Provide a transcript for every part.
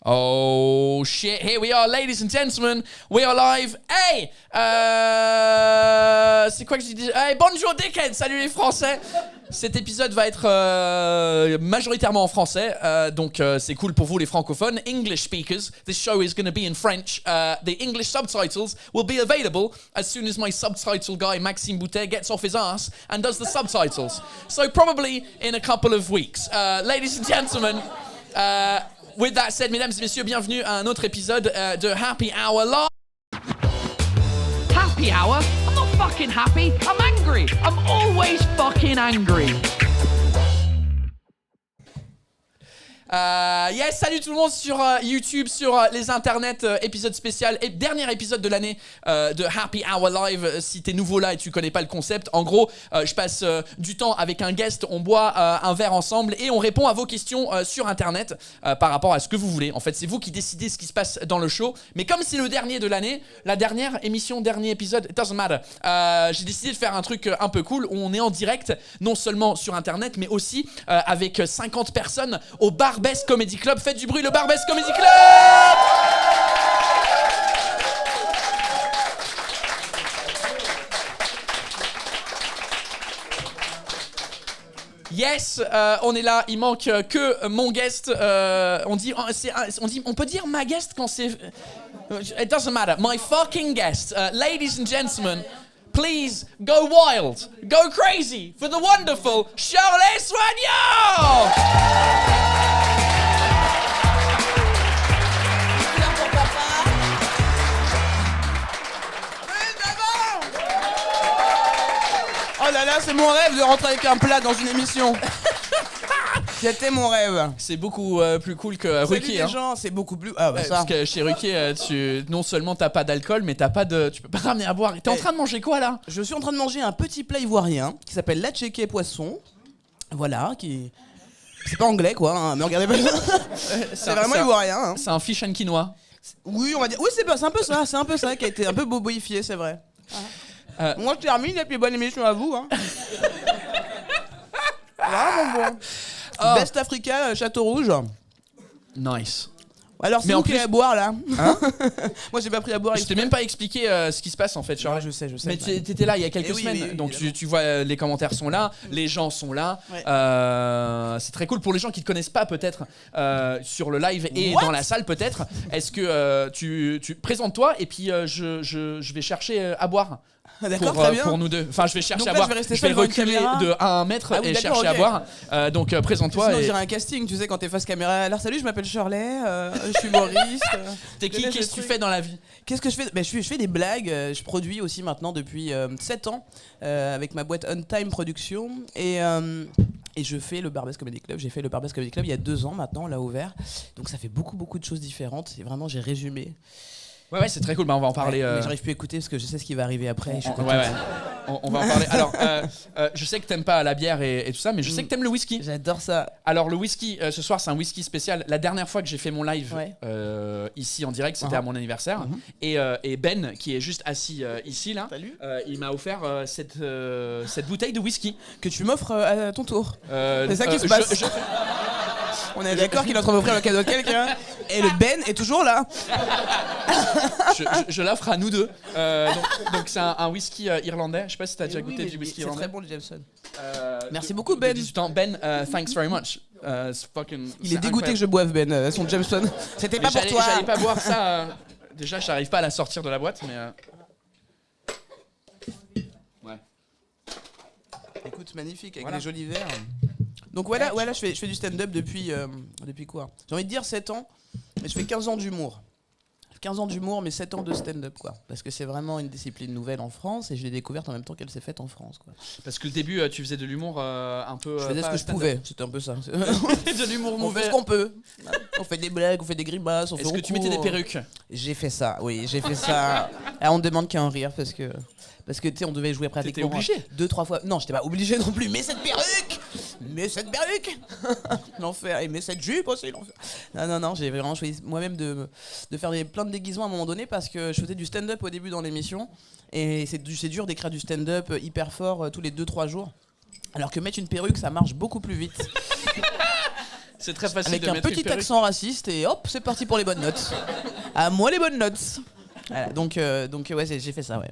Oh shit, here we are, ladies and gentlemen, we are live. Hey, c'est quoi que je dis? Hey, bonjour dickhead, salut les Français. Cet épisode va être majoritairement en français, donc c'est cool pour vous les francophones. English speakers, this show is going to be in French. The English subtitles will be available as soon as my subtitle guy Maxime Boutet gets off his ass and does the subtitles. So probably in a couple of weeks. Ladies and gentlemen, with that said, mesdames et messieurs, bienvenue à un autre épisode de Happy Hour Live. Happy hour? I'm not fucking happy. I'm angry. I'm always fucking angry. Yes, salut tout le monde sur YouTube, sur les internets, épisode spécial et dernier épisode de l'année de Happy Hour Live. Si t'es nouveau là et tu connais pas le concept, en gros, je passe du temps avec un guest, on boit un verre ensemble et on répond à vos questions sur internet par rapport à ce que vous voulez. En fait, c'est vous qui décidez ce qui se passe dans le show. Mais comme c'est le dernier de l'année, la dernière émission, dernier épisode, it doesn't matter. J'ai décidé de faire un truc un peu cool où on est en direct, non seulement sur internet, mais aussi avec 50 personnes au Barbès Comedy Club. Faites du bruit, le Barbès Comedy Club! Yes, on est là, il manque que mon guest. On peut dire ma guest quand c'est... It doesn't matter. My fucking guest. Ladies and gentlemen, please go wild, go crazy for the wonderful Charles Soignant! Oh là là, c'est mon rêve de rentrer avec un plat dans une émission. C'était mon rêve. C'est beaucoup plus cool que Salut Ruquier. les Hein. gens, c'est beaucoup plus... Ah bah ça. Parce que chez Ruquier, non seulement t'as pas d'alcool, mais tu peux pas ramener à boire. T'es en train de manger quoi là? Je suis en train de manger un petit plat ivoirien qui s'appelle la tchéké poisson. Voilà, qui... C'est pas anglais quoi, hein, mais regardez pas. C'est vraiment ivoirien. Hein. C'est un fish and quinoa. Oui, on va dire... Oui, c'est un peu ça qui a été un peu boboifié, c'est vrai. Moi je termine et puis bonne émission à vous. Hein. Vraiment bon. Oh. Best Africa, Château Rouge. Nice. Alors c'est Mais en vous qui plus- allez boire là. Hein? Moi j'ai pas pris à boire. Je t'ai même pas expliqué ce qui se passe en fait, Charles. Ouais, je sais. Mais t'étais là il y a quelques Eh oui, semaines, oui, donc évidemment. tu vois les commentaires sont là, les gens sont là. Ouais. C'est très cool pour les gens qui te connaissent pas peut-être sur le live et What? dans la salle peut-être. Est-ce que tu présentes-toi et puis je vais chercher à boire. D'accord, pour, très bien. pour nous deux. Enfin, je vais chercher Donc à là, boire. je vais rester Je vais seul devant une reculer caméra. de 1 mètre Ah oui, et d'accord, chercher à ok. boire. Donc présente-toi. Sinon, on Et... dirait un casting, tu sais, quand t'es face caméra. Alors, salut, je m'appelle Shirley, je suis humoriste. T'es qui? Je laisse Qu'est-ce que le tu truc. fais dans la vie? Qu'est-ce que je fais? Je fais des blagues. Je produis aussi maintenant depuis 7 ans avec ma boîte On Time Production. Et je fais le Barbès Comedy Club. J'ai fait le Barbès Comedy Club il y a 2 ans maintenant, là ouvert. Donc ça fait beaucoup de choses différentes. Et vraiment, j'ai résumé. Ouais, c'est très cool. Bah, on va en parler. Mais j'arrive plus à écouter parce que je sais ce qui va arriver après. Je suis Ouais, content. ouais. On va en parler. Alors, je sais que t'aimes pas la bière et tout ça, mais je sais que t'aimes le whisky. J'adore ça. Alors, le whisky, ce soir, c'est un whisky spécial. La dernière fois que j'ai fait mon live Ouais. ici en direct, c'était à mon anniversaire. Et Ben, qui est juste assis ici, là, Salut. il m'a offert cette bouteille de whisky. Que tu m'offres à ton tour. C'est ça qui se passe. On est d'accord qu'il est en train d'offrir le cadeau de quelqu'un. Et le Ben est toujours là. je l'offre à nous deux. Donc c'est un whisky irlandais. Je sais pas si t'as déjà goûté du whisky C'est irlandais. très bon le Jameson. Merci de- beaucoup, de Ben. 18 ans. Ben, thanks very much. It's fucking- Il c'est est dégoûté que je boive Ben, son Jameson. C'était Mais pas pour toi. j'allais pas boire ça. Déjà, j'arrive pas à la sortir de la boîte, mais. Ouais. Écoute, magnifique avec Voilà. les jolis verres. Donc voilà, je fais du stand-up depuis quoi? J'ai envie de dire 7 ans, mais je fais 15 ans d'humour. 15 ans d'humour, mais 7 ans de stand-up, quoi. Parce que c'est vraiment une discipline nouvelle en France et je l'ai découverte en même temps qu'elle s'est faite en France, quoi. Parce que le début, tu faisais de l'humour un peu. Je faisais ce pas que je stand-up. pouvais, c'était un peu ça. De l'humour On fait mauvais. ce qu'on peut. On fait des blagues, on fait des grimaces, on fait Est-ce que tu mettais des perruques? J'ai fait ça, oui, j'ai fait ça. Ah, on me demande qu'à en rire parce que tu sais, on devait jouer pratiquement obligé 2-3 fois. Non, j'étais pas obligé non plus. Mais cette perruque, l'enfer. Et mais cette jupe aussi, l'enfer. Non, j'ai vraiment choisi moi-même de faire plein de déguisements à un moment donné parce que je faisais du stand-up au début dans l'émission et c'est dur d'écrire du stand-up hyper fort tous les 2-3 jours. Alors que mettre une perruque, ça marche beaucoup plus vite. C'est très facile Avec de un mettre une petit perruque. accent raciste et hop, c'est parti pour les bonnes notes. À moi les bonnes notes. Voilà, donc ouais, j'ai fait ça, ouais.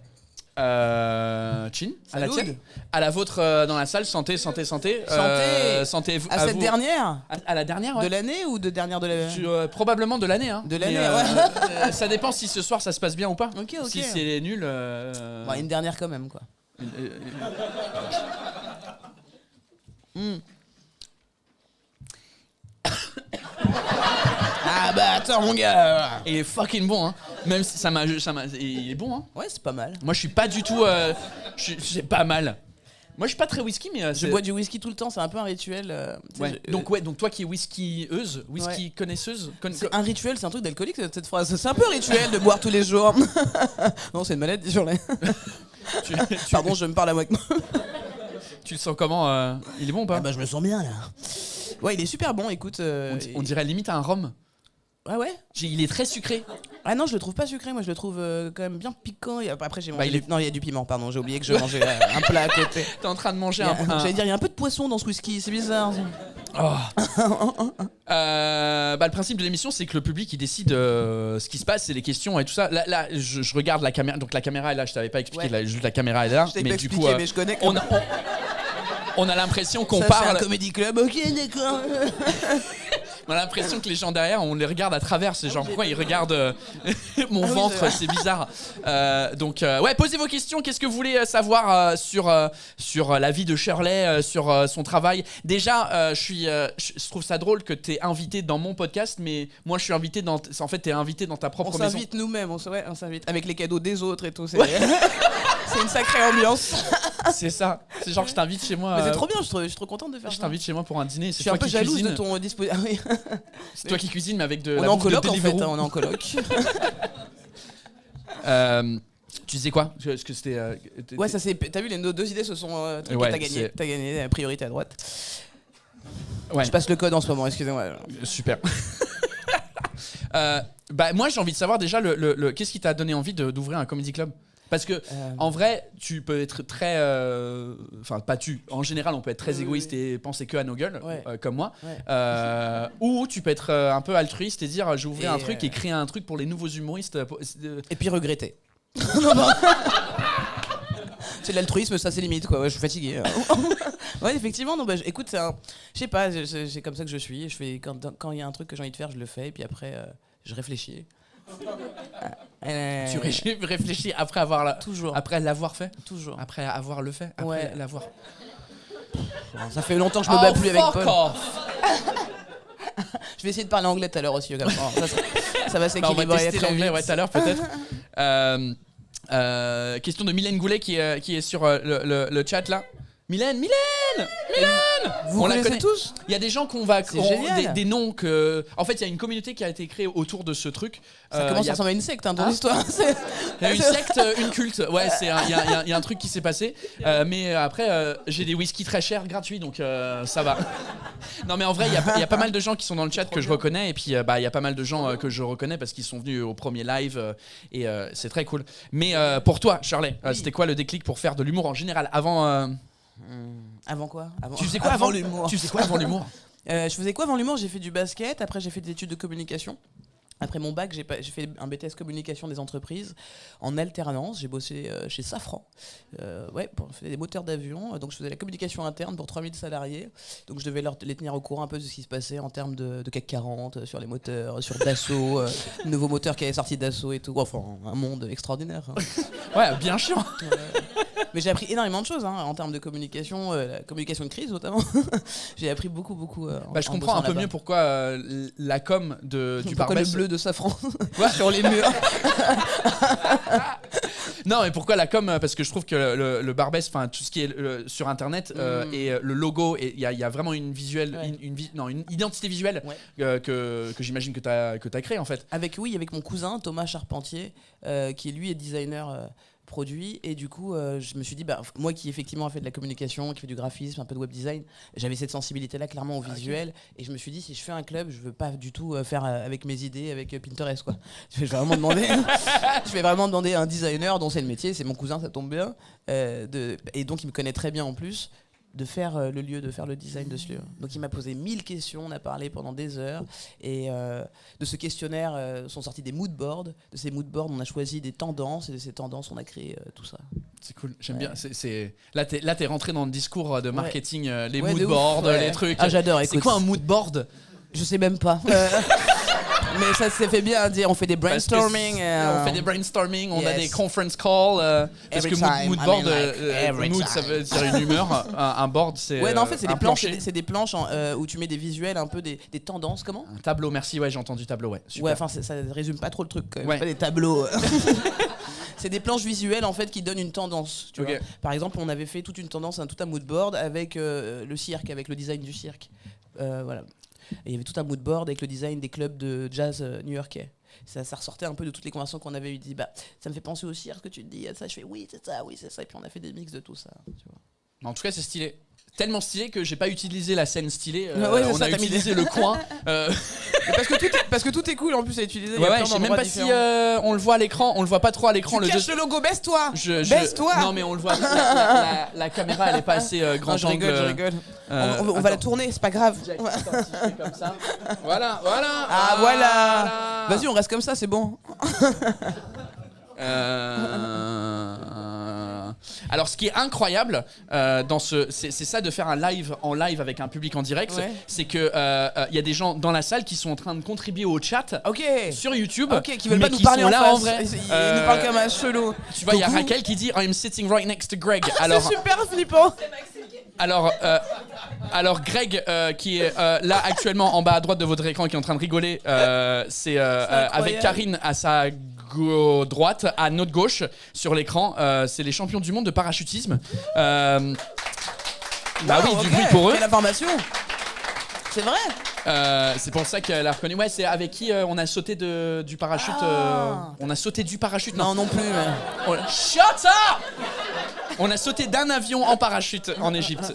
Chin, à la Salut. tienne, à la vôtre dans la salle. Santé. Santé. Santé À cette vous. dernière À la dernière, ouais. de l'année ou de dernière de la... Probablement de l'année. Hein. De l'année, Mais, ouais. Ça dépend si ce soir ça se passe bien ou pas. Ok. Si c'est nul. Bon, une dernière quand même, quoi. Ah bah attends mon gars. Il est fucking bon, hein. Même si il est bon, hein. Ouais, c'est pas mal. Moi, je suis pas du tout. C'est pas mal. Moi, je suis pas très whisky, mais Je bois du whisky tout le temps, c'est un peu un rituel. Tu sais, Ouais. Donc toi qui es whisky-euse, whisky connaisseuse. C'est un rituel, c'est un truc d'alcoolique cette phrase. C'est un peu un rituel de boire tous les jours. Non, c'est une maladie, j'en ai. Pardon, je me parle à moi. Tu le sens comment Il est bon ou pas Ah bah je me sens bien là. Ouais, il est super bon, écoute. On dirait limite un rhum. Ah ouais. Il est très sucré. Ah non, je le trouve pas sucré, moi je le trouve quand même bien piquant. Et après j'ai Bah, mangé. Non, il y a du piment, pardon, j'ai oublié que je mangeais un plat à côté. T'es en train de manger J'allais dire, il y a un peu de poisson dans ce whisky, c'est bizarre. Le principe de l'émission, c'est que le public il décide ce qui se passe, c'est les questions et tout ça. Là je regarde la caméra. Donc la caméra est là, je t'avais pas expliqué, Ouais. juste la caméra est là. Je t'ai Mais pas du expliqué, coup, mais je connais. on a l'impression qu'on Ça, parle. c'est un comédie club, ok, d'accord. On a l'impression que les gens derrière, on les regarde à travers. C'est genre, pourquoi ils regardent mon Ah oui, ventre, c'est c'est bizarre. Ouais, posez vos questions. Qu'est-ce que vous voulez savoir sur la vie de Shirley, sur son travail? Déjà, je trouve ça drôle que t'es invité dans mon podcast, mais moi je suis invité dans. En fait, t'es invité dans ta propre On maison. s'invite nous-mêmes, on s'invite avec les cadeaux des autres et tout. C'est c'est une sacrée ambiance. C'est ça. C'est genre, je t'invite chez moi. Mais c'est trop bien, je suis trop contente de faire Je ça. t'invite chez moi pour un dîner. Je C'est suis un toi peu qui jalouse cuisine. de ton dispositif. Ah oui. C'est toi qui cuisine, mais avec de On la est en bouffe de coloc en fait, Deliveroo. on est en coloc. Tu disais quoi? Est-ce que c'était. Ouais, ça c'est. T'as vu, nos deux idées se sont. Ouais, t'as gagné. c'est- T'as gagné, priorité à droite. Ouais. Je passe le code en ce moment, excusez-moi. Super. Moi, j'ai envie de savoir déjà qu'est-ce qui t'a donné envie d'ouvrir un comedy club? Parce que en vrai, tu peux être très, enfin pas tu. En général, on peut être très égoïste et penser que à nos gueules, Ouais. comme moi. Ouais. Ou tu peux être un peu altruiste et dire, j'ai ouvert Et, un truc et créer un truc pour les nouveaux humoristes. Et puis regretter. Non, non. C'est de l'altruisme, ça c'est limite quoi. Ouais, je suis fatigué. Ouais, effectivement. Non, écoute, c'est un. Je sais pas, c'est comme ça que je suis. Je fais quand il y a un truc que j'ai envie de faire, je le fais et puis après, je réfléchis. Tu réfléchis après avoir Toujours. après l'avoir fait, Toujours. après avoir le fait, après Ouais. l'avoir. Ça fait longtemps que je me bats plus avec fuck Paul. off. Je vais essayer de parler anglais tout à l'heure aussi. Comme ça, ça va Bah, on va s'équilibrer tester très l'anglais vite. tout à l'heure peut-être. Question de Mylène Goulet qui est sur le chat là. Mylène. Vous On la connaissez connaît. tous? Il y a des gens C'est génial. des noms que. En fait, il y a une communauté qui a été créée autour de ce truc. Ça commence il y à a- ressembler à une secte, hein, ton Hein histoire. Il y a une secte, une culte. Ouais, il y a un truc qui s'est passé. Mais après, j'ai des whisky très chers gratuits, donc ça va. Non, mais en vrai, il y a pas mal de gens qui sont dans le chat que je reconnais. Et puis, il y a pas mal de gens que je reconnais parce qu'ils sont venus au premier live. Et c'est très cool. Mais pour toi, Shirley, Oui. c'était quoi le déclic pour faire de l'humour en général avant Avant quoi? Tu faisais quoi avant l'humour? Tu faisais quoi avant l'humour? Je faisais quoi avant l'humour? J'ai fait du basket, après j'ai fait des études de communication. Après mon bac, j'ai fait un BTS communication des entreprises en alternance. J'ai bossé chez Safran, pour faire des moteurs d'avion. Donc je faisais la communication interne pour 3000 salariés. Donc je devais les tenir au courant un peu de ce qui se passait en termes de CAC 40, sur les moteurs, sur Dassault, nouveau moteur qui avait sorti Dassault et tout. Enfin, un monde extraordinaire. Hein. Ouais, bien chiant. Mais j'ai appris énormément de choses en termes de communication, la communication de crise notamment. J'ai appris beaucoup. Je comprends un peu mieux pourquoi la com du pourquoi Barbès. le bleu de Safran Ouais. sur les murs. Non, mais pourquoi la com? Parce que je trouve que le Barbès, enfin tout ce qui est sur internet et le logo, il y a vraiment une visuelle, Ouais. une identité visuelle que j'imagine que t'as créé en fait. Avec mon cousin Thomas Charpentier, qui lui est designer produit, et du coup je me suis dit moi qui effectivement a fait de la communication, qui fait du graphisme, un peu de web design, j'avais cette sensibilité là clairement au visuel, et je me suis dit si je fais un club, je veux pas du tout faire avec mes idées avec Pinterest quoi. Je vais vraiment demander un designer dont c'est le métier, c'est mon cousin, ça tombe bien, et donc il me connaît très bien en plus. de faire le lieu, de faire le design de ce lieu. Donc il m'a posé 1000 questions, on a parlé pendant des heures, et de ce questionnaire sont sortis des mood boards. De ces mood boards, on a choisi des tendances, et de ces tendances, on a créé tout ça. C'est cool, j'aime bien. Là, t'es rentré dans le discours de marketing, les mood de ouf, boards, les trucs. Ah, j'adore, écoute. C'est quoi un mood board? Je sais même pas. Mais ça s'est fait bien dire, on fait des brainstorming. On fait des brainstorming, on a des conference calls. Parce Every que time, mood I board, mean, like, every mood time. ça veut dire une humeur, un board c'est. Ouais, non, en fait, c'est un des planches, plancher. c'est des planches où tu mets des visuels, un peu des tendances, comment? Un tableau, merci, ouais, j'ai entendu tableau, ouais. Super. Ouais, enfin, ça résume pas trop le truc quand même. Ouais. C'est pas des tableaux. C'est des planches visuelles en fait qui donnent une tendance. Tu Ok. vois. Par exemple, on avait fait toute une tendance, tout un mood board avec le cirque, avec le design du cirque. Voilà. Et il y avait tout un mood board avec le design des clubs de jazz new-yorkais. Ça ressortait un peu de toutes les conversations qu'on avait eues. Il dit bah ça me fait penser au cirque que tu te dis ça. Je fais oui c'est ça. Et puis on a fait des mix de tout ça. Tu vois. En tout cas, c'est stylé. Tellement stylé que j'ai pas utilisé la scène stylée. Ouais, c'est on ça, a t'as mis utilisé le coin. Mais parce que tout est cool en plus à utiliser. Il y a Ouais, plein je sais même d'endroits pas si différents. on le voit à l'écran. On le voit pas trop à l'écran. Tu caches le logo, baisse-toi. Baisse-toi. Non, mais on le voit. La caméra, elle est pas assez grand Non, je angle. rigole. On va la tourner, c'est pas grave. Comme ça. Voilà. Ah voilà. Vas-y, on reste comme ça, c'est bon. Alors, ce qui est incroyable c'est ça de faire un live en live avec un public en direct, Ouais. c'est que y a des gens dans la salle qui sont en train de contribuer au chat Ok. sur YouTube, Ok, qui veulent mais pas nous qui parler sont en là face. en vrai. Ils nous parlent comme un chelou. Tu vois, il y a Donc, Raquel qui dit I'm sitting right next to Greg. Alors, c'est super flippant. alors Greg qui est là actuellement en bas à droite de votre écran qui est en train de rigoler, c'est avec Karine à sa droite, à notre gauche sur l'écran, c'est les champions du monde de parachutisme. Bah oui, du bruit pour eux. Quelle information. C'est vrai. C'est pour ça qu'elle a reconnu. Ouais, c'est avec qui on a sauté du parachute. On a sauté du parachute. Non plus. Mais... Shut up! On a sauté d'un avion en parachute en Égypte.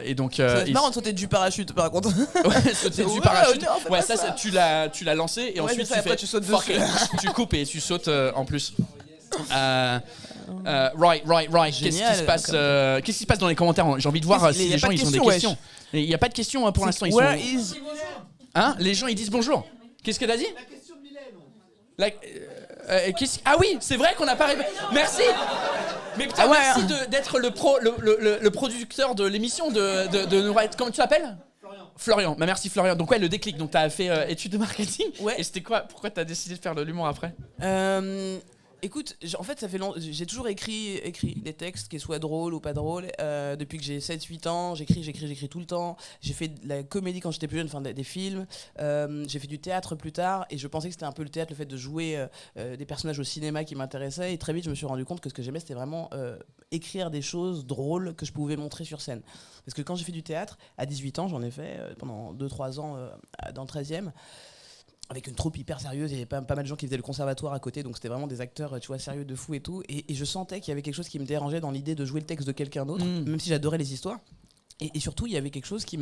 Et donc. C'est marrant de sauter du parachute par contre. Ouais, sauter du Ouais, parachute. non, fais Ouais, pas ça, ça. tu l'as lancé et Ouais, ensuite c'est ça, après, tu sautes fuck dessus. it. Tu coupes et tu sautes en plus. Right. Qu'est-ce qui Génial, se passe Qu'est-ce qui se passe dans les commentaires? J'ai envie de voir Qu'est-ce- si y a les pas gens de ils ont des questions, questions. Il n'y a pas de questions pour l'instant. Ils Where sont. is... Hein? Les gens ils disent bonjour. Qu'est-ce que t'as dit? La question de Mylène. Ah oui, c'est vrai qu'on n'a pas répondu. Merci. Mais putain, Ah ouais, merci d'être le producteur de l'émission de nous. Comment tu t'appelles? Florian. Bah merci Florian. Donc ouais, le déclic. Donc t'as fait études de marketing. Ouais. Et c'était quoi? Pourquoi t'as décidé de faire de l'humour après? Écoute, en fait, ça fait longtemps. J'ai toujours écrit des textes, qu'ils soient drôles ou pas drôles. Depuis que j'ai 7-8 ans, j'écris tout le temps. J'ai fait de la comédie quand j'étais plus jeune, enfin des films. J'ai fait du théâtre plus tard. Et je pensais que c'était un peu le théâtre, le fait de jouer des personnages au cinéma qui m'intéressait. Et très vite, je me suis rendu compte que ce que j'aimais, c'était vraiment écrire des choses drôles que je pouvais montrer sur scène. Parce que quand j'ai fait du théâtre, à 18 ans, j'en ai fait pendant 2-3 ans dans le 13e. Avec une troupe hyper sérieuse, il y avait pas mal de gens qui faisaient le conservatoire à côté, donc c'était vraiment des acteurs, tu vois, sérieux de fou et tout. Et je sentais qu'il y avait quelque chose qui me dérangeait dans l'idée de jouer le texte de quelqu'un d'autre, même si j'adorais les histoires. Et surtout, il y avait quelque chose qui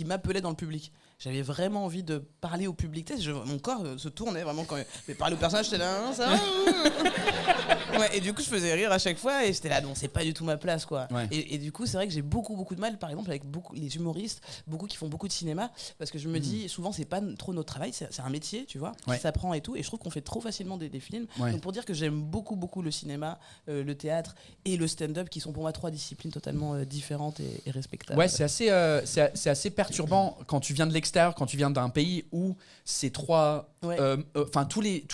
m'appelait dans le public. J'avais vraiment envie de parler au public. Tu sais, mon corps se tournait vraiment quand mais parler au personnage, j'étais là, ça va. Ouais, et du coup, je faisais rire à chaque fois et j'étais là, non, c'est pas du tout ma place, quoi. Ouais. Et du coup, c'est vrai que j'ai beaucoup de mal, par exemple, avec les humoristes, qui font beaucoup de cinéma, parce que je me dis, souvent, c'est pas trop notre travail, c'est un métier, tu vois, Ouais. qui s'apprend et tout, et je trouve qu'on fait trop facilement des films. Ouais. Donc, pour dire que j'aime beaucoup le cinéma, le théâtre et le stand-up, qui sont pour moi 3 disciplines totalement différentes et respectables. Ouais, c'est assez perturbant quand tu viens de l'extérieur, quand tu viens d'un pays où ces trois, Ouais. enfin tous les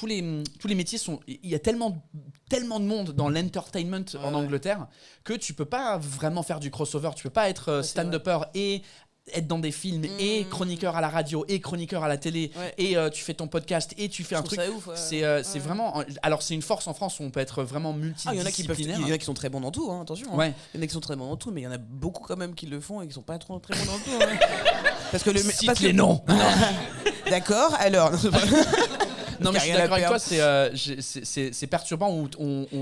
métiers sont, il y a tellement de monde dans l'entertainment en Angleterre que tu peux pas vraiment faire du crossover, tu peux pas être stand-upper et être dans des films et chroniqueur à la radio et chroniqueur à la télé et tu fais ton podcast et tu fais un truc. Ça ouf, ouais. C'est vraiment, alors c'est une force en France où on peut être vraiment multidisciplinaire. Il y en a qui sont très bons dans tout, hein, attention. Ouais. Hein. Il y en a qui sont très bons dans tout, mais il y en a beaucoup quand même qui le font et qui sont pas trop très bons dans tout. Hein. Parce que Cite les noms. D'accord, alors. Non, mais je suis Qui a rien d'accord à avec perdre. toi, c'est perturbant où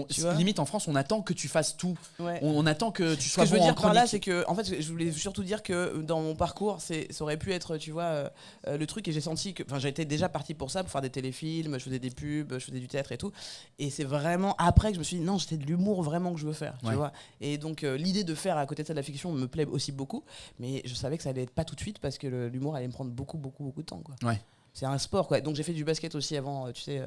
Tu vois limite en France, on attend que tu fasses tout. Ouais. On attend que tu Ce sois que je veux bon en dire par là, chronique. c'est que, en fait, je voulais surtout dire que dans mon parcours, ça aurait pu être, tu vois, le truc, et j'ai senti que, enfin, j'étais déjà parti pour ça, pour faire des téléfilms, je faisais des pubs, je faisais du théâtre et tout. Et c'est vraiment après que je me suis dit, non, c'était de l'humour vraiment que je veux faire, tu Ouais. vois. Et donc, l'idée de faire à côté de ça de la fiction me plaît aussi beaucoup, mais je savais que ça allait être pas tout de suite parce que l'humour allait me prendre beaucoup de temps, quoi. Ouais. C'est un sport, quoi. Donc j'ai fait du basket aussi avant, tu sais,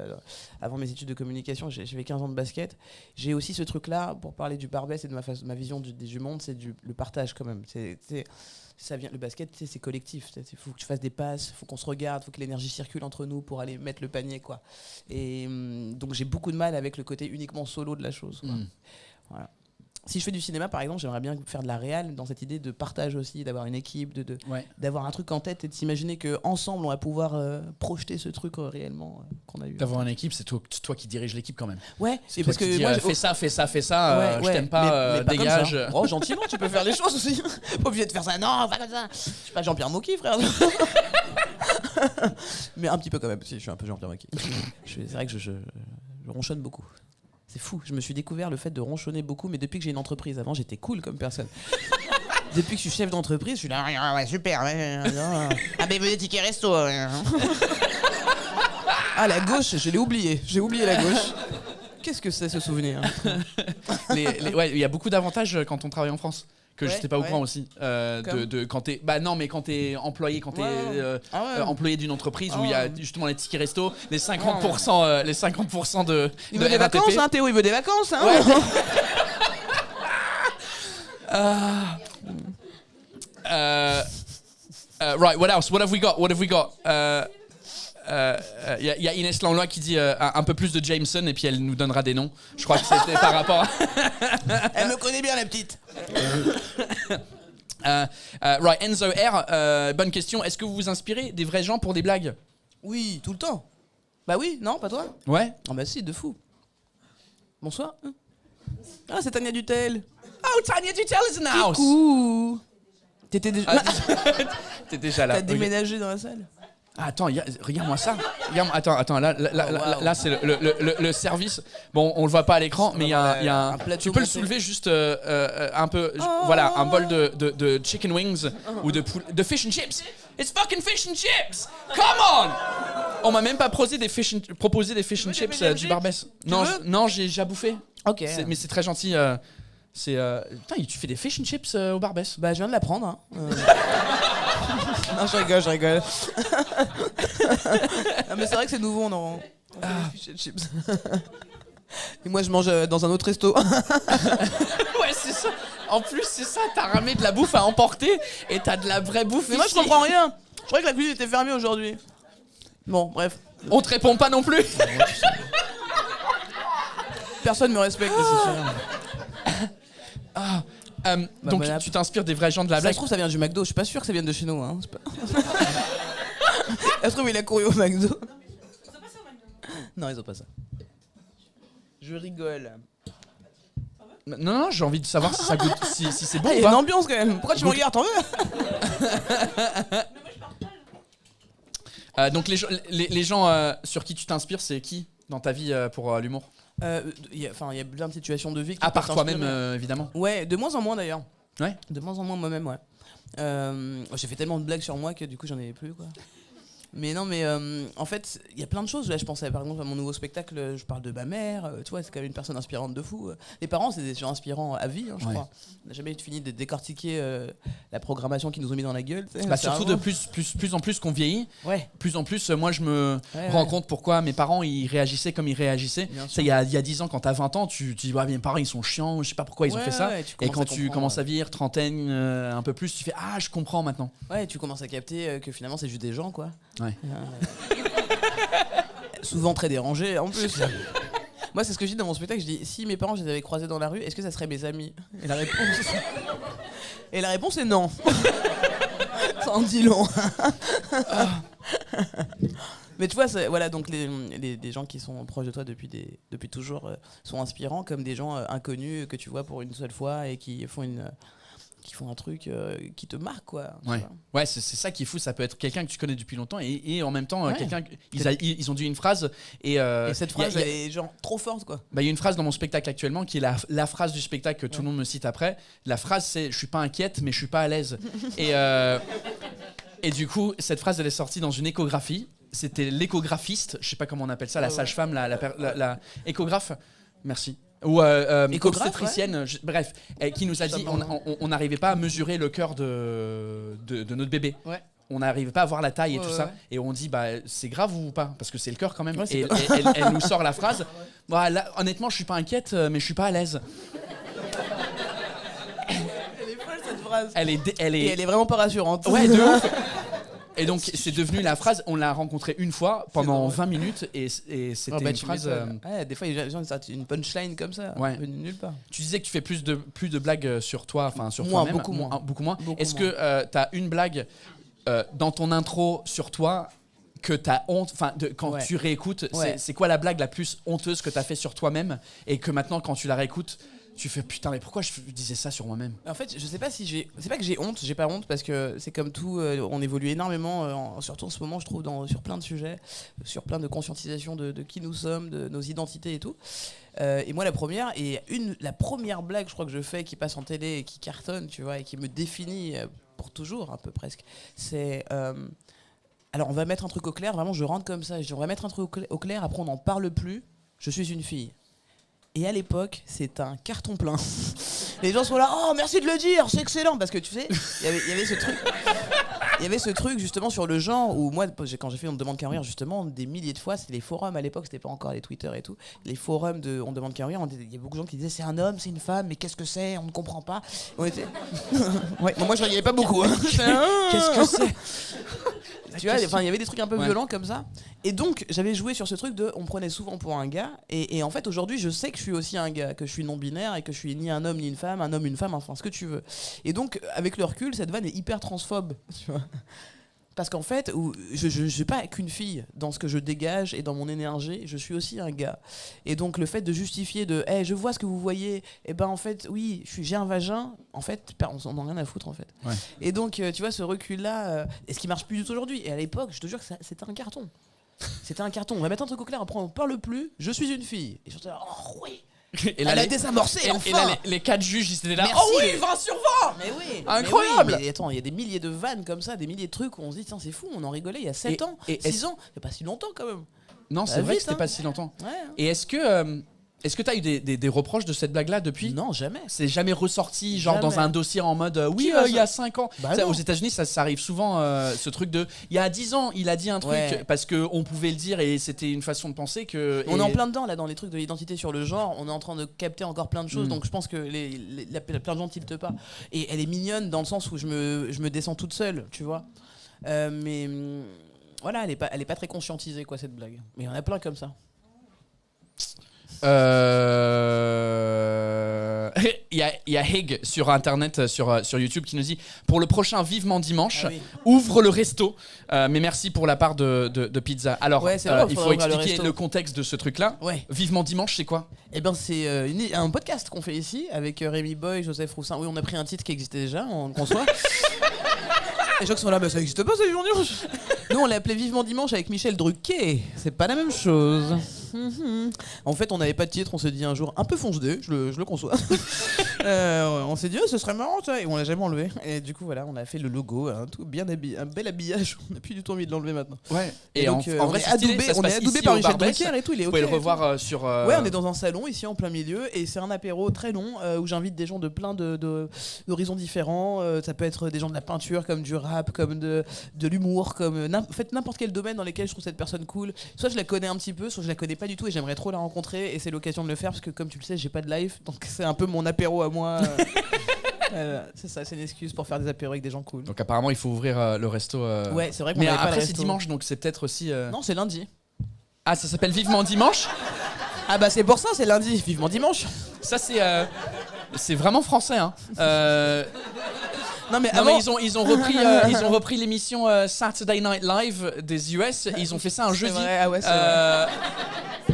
avant mes études de communication, j'ai fait 15 ans de basket. J'ai aussi ce truc-là, pour parler du Barbès et de ma vision du monde, c'est le partage quand même. Ça vient, le basket, c'est collectif. Il faut que tu fasses des passes, il faut qu'on se regarde, il faut que l'énergie circule entre nous pour aller mettre le panier, quoi. Et donc j'ai beaucoup de mal avec le côté uniquement solo de la chose, quoi. Voilà. Si je fais du cinéma, par exemple, j'aimerais bien faire de la réal dans cette idée de partage aussi, d'avoir une équipe, d'avoir un truc en tête et de s'imaginer qu'ensemble, on va pouvoir projeter ce truc réellement qu'on a eu. D'avoir une équipe, c'est toi qui dirige l'équipe quand même. Ouais, C'est et parce toi qui que dis, moi, fais ça, ouais, je t'aime pas, mais pas comme dégage. ça. Oh, gentiment, tu peux faire les choses aussi. Pas obligé de faire ça, non, pas comme ça. Je suis pas Jean-Pierre Mocky, frère. Mais un petit peu quand même, si, je suis un peu Jean-Pierre Mocky. C'est vrai que je ronchonne beaucoup. C'est fou, je me suis découvert le fait de ronchonner beaucoup, mais depuis que j'ai une entreprise, avant j'étais cool comme personne. Depuis que je suis chef d'entreprise, je suis là, ouais, super, ouais, ah mais venez ticket resto. Ah, la gauche, j'ai oublié la gauche. Qu'est-ce que c'est ce souvenir? Ouais, il y a beaucoup d'avantages quand on travaille en France. Que je Ouais, n'étais pas au ouais. courant aussi. Quand t'es. Bah non, mais quand t'es employé, quand t'es employé d'une entreprise où il y a justement les tickets resto, les 50%, les 50% de. Il de veut des RATP. vacances, hein, Théo, il veut des vacances, hein. Ouais. Right, what else? What have we got? Il y a Inès Lanloy qui dit un peu plus de Jameson et puis elle nous donnera des noms. Je crois que c'était par rapport. Elle me connaît bien, la petite. Right, Enzo R, bonne question. Est-ce que vous vous inspirez des vrais gens pour des blagues? Oui, tout le temps. Bah oui, non, pas toi? Ouais. Ah bah si, de fou. Bonsoir. Ah, c'est Tania Dutel. Oh, Tanya Dutel is in the house. Coucou. T'étais déjà... T'es déjà là. T'as déménagé dans la salle? Ah, attends, regarde-moi ça. Attends, là c'est le service. Bon, on le voit pas à l'écran, mais il y a un plateau tu peux le monté. soulever juste un peu. Voilà, un bol de chicken wings ou de fish and chips. It's fucking fish and chips. Come on. On m'a même pas proposé des fish and chips du Barbès. Non, j'ai déjà bouffé. Ok. Mais c'est très gentil. Putain, tu fais des fish and chips au Barbès? Bah je viens de l'apprendre. Hein. Non, je rigole. Non, mais c'est vrai que c'est nouveau, on fait des fish and chips. Et moi je mange dans un autre resto. Ouais, c'est ça. En plus, c'est ça, t'as ramené de la bouffe à emporter et t'as de la vraie bouffe. Mais moi je ici. comprends rien. Je croyais que la cuisine était fermée aujourd'hui. Bon, bref. On te répond pas non plus. Personne me respecte, c'est sûr. Donc bon, tu t'inspires des vrais gens de la Ça blague. se trouve, ça vient du McDo. Je suis pas sûr que ça vienne de chez nous. Hein. C'est pas... Ça se trouve, il a couru au McDo. Ils ont pas ça au McDo. Non, ils ont pas ça. Je rigole. Non, j'ai envie de savoir si ça goûte, si c'est bon Ah, il ou y a une pas. ambiance quand même. Pourquoi tu me regardes? T'en veux? Donc les gens sur qui tu t'inspires, c'est qui dans ta vie pour l'humour? Il y a plein de situations de vie qui À part peuvent toi-même, t'inspirer. évidemment. Ouais, de moins en moins d'ailleurs. Ouais. De moins en moins moi-même, ouais. J'ai fait tellement de blagues sur moi que du coup j'en avais plus, quoi. Mais non, mais en fait, il y a plein de choses. Là, je pensais par exemple à mon nouveau spectacle, je parle de ma mère. Tu vois, c'est quand même une personne inspirante de fou. Les parents, c'est des gens inspirants à vie, hein, je crois. On n'a jamais fini de décortiquer la programmation qu'ils nous ont mis dans la gueule. Bah, surtout de plus en plus qu'on vieillit, Ouais. plus en plus, moi je me rends compte pourquoi mes parents ils réagissaient comme ils réagissaient. Bien sûr. Ça, il y a 10 ans, quand t'as 20 ans, tu dis ouais, mes parents ils sont chiants, je sais pas pourquoi ils ont fait ça. Ouais, tu Et commences quand à tu comprendre, commences à vieillir, trentaine, un peu plus, tu fais ah, je comprends maintenant. Ouais, tu commences à capter que finalement c'est juste des gens, quoi. Ouais. Souvent très dérangés en plus. Moi, c'est ce que je dis dans mon spectacle. Je dis, si mes parents, je les avais croisés dans la rue, est-ce que ça serait mes amis? Et la réponse est non. Ça en dit long. Mais tu vois, voilà, donc les gens qui sont proches de toi depuis toujours sont inspirants, comme des gens inconnus que tu vois pour une seule fois et qui qui font un truc qui te marque, quoi. Ouais, c'est ça qui est fou. Ça peut être quelqu'un que tu connais depuis longtemps et en même temps Ouais. quelqu'un. Ils ont dit une phrase et cette phrase, elle est genre trop forte, quoi. Bah, il y a une phrase dans mon spectacle actuellement qui est la phrase du spectacle que tout le monde me cite après. La phrase, c'est: je suis pas inquiète, mais je suis pas à l'aise. Et du coup, cette phrase, elle est sortie dans une échographie. C'était l'échographiste, je sais pas comment on appelle ça, la sage-femme, la échographe. Merci. Ou obstétricienne, bref, qui nous a dit on n'arrivait pas à mesurer le cœur de notre bébé. Ouais. On n'arrivait pas à voir la taille et tout ça. Et on dit bah c'est grave ou pas, parce que c'est le cœur quand même. Et elle nous sort la phrase. Voilà, honnêtement, je suis pas inquiète, mais je suis pas à l'aise. Elle est folle, cette phrase. Elle est vraiment pas rassurante. Ouais, de ouf. Et donc c'est devenu la phrase. On l'a rencontrée une fois pendant 20 minutes et c'était une phrase. Ouais, des fois les gens sortent une punchline comme ça. Ouais. Nulle part. Tu disais que tu fais plus de blagues sur toi, enfin sur Moins, toi-même. beaucoup moins. Est-ce que t'as une blague dans ton intro sur toi que t'as honte, enfin quand tu réécoutes, c'est quoi la blague la plus honteuse que t'as fait sur toi-même et que maintenant quand tu la réécoutes tu fais putain mais pourquoi je disais ça sur moi-même? En fait, je sais pas si c'est pas que j'ai pas honte parce que c'est comme tout, on évolue énormément, surtout en ce moment je trouve sur plein de sujets, sur plein de conscientisation de qui nous sommes, de nos identités et tout. Et moi la première blague je crois que je fais qui passe en télé et qui cartonne, tu vois, et qui me définit pour toujours un peu presque, c'est alors on va mettre un truc au clair, vraiment je rentre comme ça, je dis on va mettre un truc au clair, après on n'en parle plus, je suis une fille. Et à l'époque, c'est un carton plein. Les gens sont là, oh merci de le dire, c'est excellent. Parce que tu sais, il y avait ce truc. Il y avait ce truc justement sur le genre où moi, quand j'ai fait On me demande qu'à en rire, justement, des milliers de fois, c'était les forums à l'époque, c'était pas encore les Twitter et tout. Les forums de On me demande qu'à en rire, il y a beaucoup de gens qui disaient c'est un homme, c'est une femme, mais qu'est-ce que c'est? On ne comprend pas. On était... ouais, bon, moi je riais pas beaucoup. Hein. Qu'est-ce que c'est? Tu vois, il y avait des trucs un peu violents comme ça. Et donc, j'avais joué sur ce truc de on me prenait souvent pour un gars. Et en fait, aujourd'hui, je sais que je suis aussi un gars, que je suis non-binaire et que je suis ni un homme ni une femme, un homme, une femme, enfin ce que tu veux. Et donc, avec le recul, cette vanne est hyper transphobe. Tu vois. Parce qu'en fait, je ne suis pas qu'une fille dans ce que je dégage et dans mon énergie, je suis aussi un gars. Et donc le fait de justifier de hey, je vois ce que vous voyez, et ben en fait, oui, j'ai un vagin, en fait, on n'en a rien à foutre en fait. Ouais. Et donc, tu vois, ce recul-là, et ce qui marche plus du tout aujourd'hui. Et à l'époque, je te jure que c'était un carton. C'était un carton. On va mettre un truc au clair, après on ne parle plus, je suis une fille. Et je suis là, oh oui! Et là, elle a désamorcé, enfin. Et là, les 4 juges, ils étaient là. Merci. Oh oui, 20 sur 20. Mais oui. Incroyable. Mais attends, il y a des milliers de vannes comme ça, des milliers de trucs où on se dit, tiens, c'est fou, on en rigolait il y a 7 ans, 6 ans. C'est pas si longtemps quand même. Non, c'est vrai que c'était pas si longtemps. Ouais, hein. Et est-ce que t'as eu des reproches de cette blague-là depuis? Non, jamais. C'est jamais ressorti, genre jamais. dans un dossier en mode oui, il y a 5 ans. Bah ça, aux États-Unis, ça arrive souvent, ce truc de il y a 10 ans, il a dit un truc parce qu'on pouvait le dire et c'était une façon de penser que. On est en plein dedans, là, dans les trucs de l'identité sur le genre. On est en train de capter encore plein de choses, donc je pense que plein de gens tiltent pas. Et elle est mignonne dans le sens où je me descends toute seule, tu vois. Mais voilà, elle est pas très conscientisée, quoi, cette blague. Mais il y en a plein comme ça. Il y a Heg sur internet, sur YouTube, qui nous dit pour le prochain Vivement Dimanche, ouvre le resto. Mais merci pour la part de pizza. Alors, vrai, il faut expliquer le contexte de ce truc-là. Ouais. Vivement Dimanche, c'est quoi? Eh ben, c'est un podcast qu'on fait ici avec Rémi Boy, Joseph Roussin. Oui, on a pris un titre qui existait déjà, on le conçoit. Les gens qui sont là, ça n'existe pas, c'est Vivement Dimanche. Nous, on l'a appelé Vivement Dimanche avec Michel Drucker. C'est pas la même chose. En fait, on n'avait pas de titre, on s'est dit un jour un peu fonce-dé, je le conçois. On s'est dit, ce serait marrant, ça, et on l'a jamais enlevé. Et du coup, voilà, on a fait le logo, un tout bien habillé, un bel habillage. On n'a plus du tout envie de l'enlever maintenant. Ouais. Et donc, en vrai, on est adoubé par Michel Drucker et tout. Il est vous pouvez le revoir sur. Ouais, on est dans un salon ici en plein milieu, et c'est un apéro très long où j'invite des gens de plein d'horizons différents. Ça peut être des gens de la peinture, comme du rap, comme de l'humour, comme en fait n'importe quel domaine dans lequel je trouve cette personne cool. Soit je la connais un petit peu, soit je la connais pas du tout et j'aimerais trop la rencontrer, et c'est l'occasion de le faire parce que comme tu le sais, j'ai pas de life, donc c'est un peu mon apéro à moi. C'est ça, c'est une excuse pour faire des apéros avec des gens cool. Donc apparemment il faut ouvrir le resto. Ouais, c'est vrai qu'on mais avait pas après le c'est resto. dimanche, donc c'est peut-être aussi. Non, c'est lundi. Ah, ça s'appelle Vivement Dimanche. Ah bah c'est pour ça, c'est lundi, Vivement Dimanche. Ça c'est vraiment français, hein. Non mais Non, avant, mais ils ont repris l'émission Saturday Night Live des US et ils ont fait ça un jeudi. vrai, ah ouais, c'est vrai.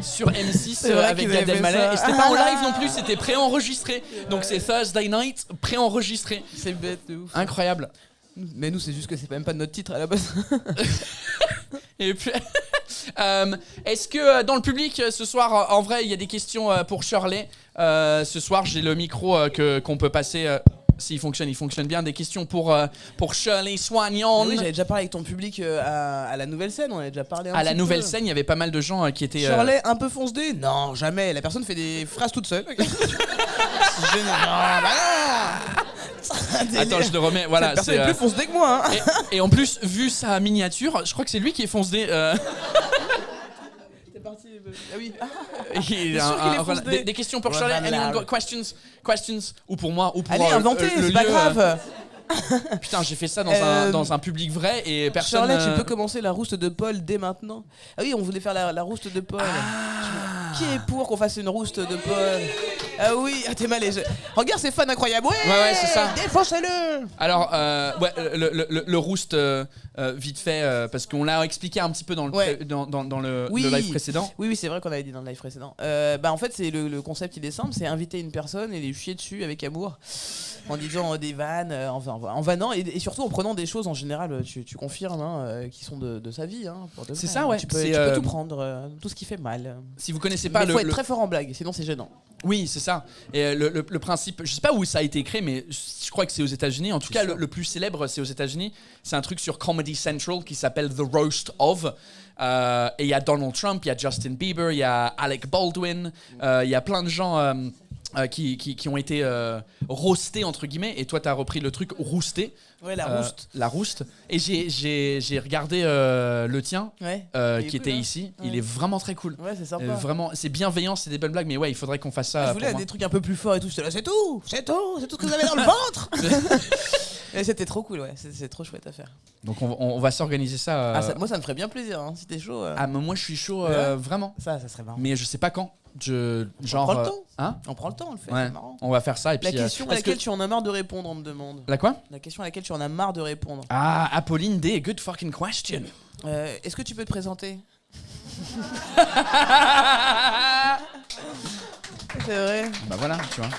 Sur M6 C'est vrai avec qu'ils Gad avaient fait Elmaleh. ça. Et c'était pas en live non plus, c'était préenregistré. Donc c'est Thursday Night préenregistré. c'est bête de ouf. Incroyable. Mais nous, c'est juste que c'est même pas notre titre à la base. Et puis, est-ce que dans le public ce soir, en vrai, il y a des questions pour Shirley. Ce soir, j'ai le micro qu'on peut passer. S'il fonctionne, il fonctionne bien. Des questions pour Shirley Soignon. Oui, j'avais déjà parlé avec ton public à la nouvelle scène, on avait déjà parlé un À la petit nouvelle peu. scène, il y avait pas mal de gens qui étaient. Shirley, un peu fonce-dé? Non, jamais. La personne fait des phrases toute seule. C'est génial. Non, bah non. Attends, je te remets. Voilà, Cette personne c'est. est plus fonce-dé que moi. Hein. Et en plus, vu sa miniature, je crois que c'est lui qui est foncé. C'est parti. Ah oui. Il sûr qu'il est voilà, foncé. des questions pour Voilà. Shirley. Anyone got questions ou pour moi ou pour Allez, inventez, le c'est pas lieu, grave. Putain, j'ai fait ça dans un public vrai et personne. Shirley, tu peux commencer la rouste de Paul dès maintenant. Ah oui, on voulait faire la rouste de Paul. Qui est pour qu'on fasse une rouste de Paul? Ah oui, t'es malaisé. Regarde, c'est fun incroyable. Ouais, c'est ça. Défoncez-le. Alors, ouais, le roost, vite fait, parce qu'on l'a expliqué un petit peu dans le, Ouais. dans le Oui. live précédent. Oui, c'est vrai qu'on avait dit dans le live précédent. Bah en fait, c'est le concept il est simple, c'est inviter une personne et les chier dessus avec amour, en disant des vannes, en vannant et surtout en prenant des choses en général, tu confirmes, hein, qui sont de sa vie. Hein, pour de C'est vrai, ça, hein. ouais. Tu peux, C'est, tu peux tout prendre, tout ce qui fait mal. Si vous connaissez pas Mais faut être le- très fort en blague, sinon c'est gênant. Oui, c'est ça. Et le principe, je sais pas où ça a été créé, mais je crois que c'est aux États-Unis. En tout cas, le plus célèbre, c'est aux États-Unis. C'est un truc sur Comedy Central qui s'appelle The Roast of. Et il y a Donald Trump, il y a Justin Bieber, il y a Alec Baldwin, il y a plein de gens qui ont été roastés entre guillemets. Et toi, t'as repris le truc roosté. Ouais, la rouste. La rouste. Et j'ai regardé le tien, Ouais. Il est qui cool, était hein. ici. Ouais. Il est vraiment très cool. Ouais, c'est sympa. Vraiment, c'est bienveillant, c'est des bonnes blagues, mais ouais, il faudrait qu'on fasse ça. Je pour voulais moi. des trucs un peu plus forts et tout. J'étais là, c'est tout ce que vous avez dans le ventre. Et c'était trop cool, ouais. C'est trop chouette à faire. Donc on va s'organiser ça. Moi, ça me ferait bien plaisir, hein, si t'es chaud. Ah, mais moi je suis chaud, Ouais. vraiment. Ça serait marrant. Mais je sais pas quand. Genre. prend le temps. Hein? On prend le temps, on le fait, Ouais. c'est marrant. On va faire ça et puis. La question à parce que- laquelle tu en as marre de répondre, on me demande. La quoi? La question à laquelle tu en as marre de répondre. Ah, Apolline D, good fucking question. Est-ce que tu peux te présenter? C'est vrai. Bah voilà, tu vois.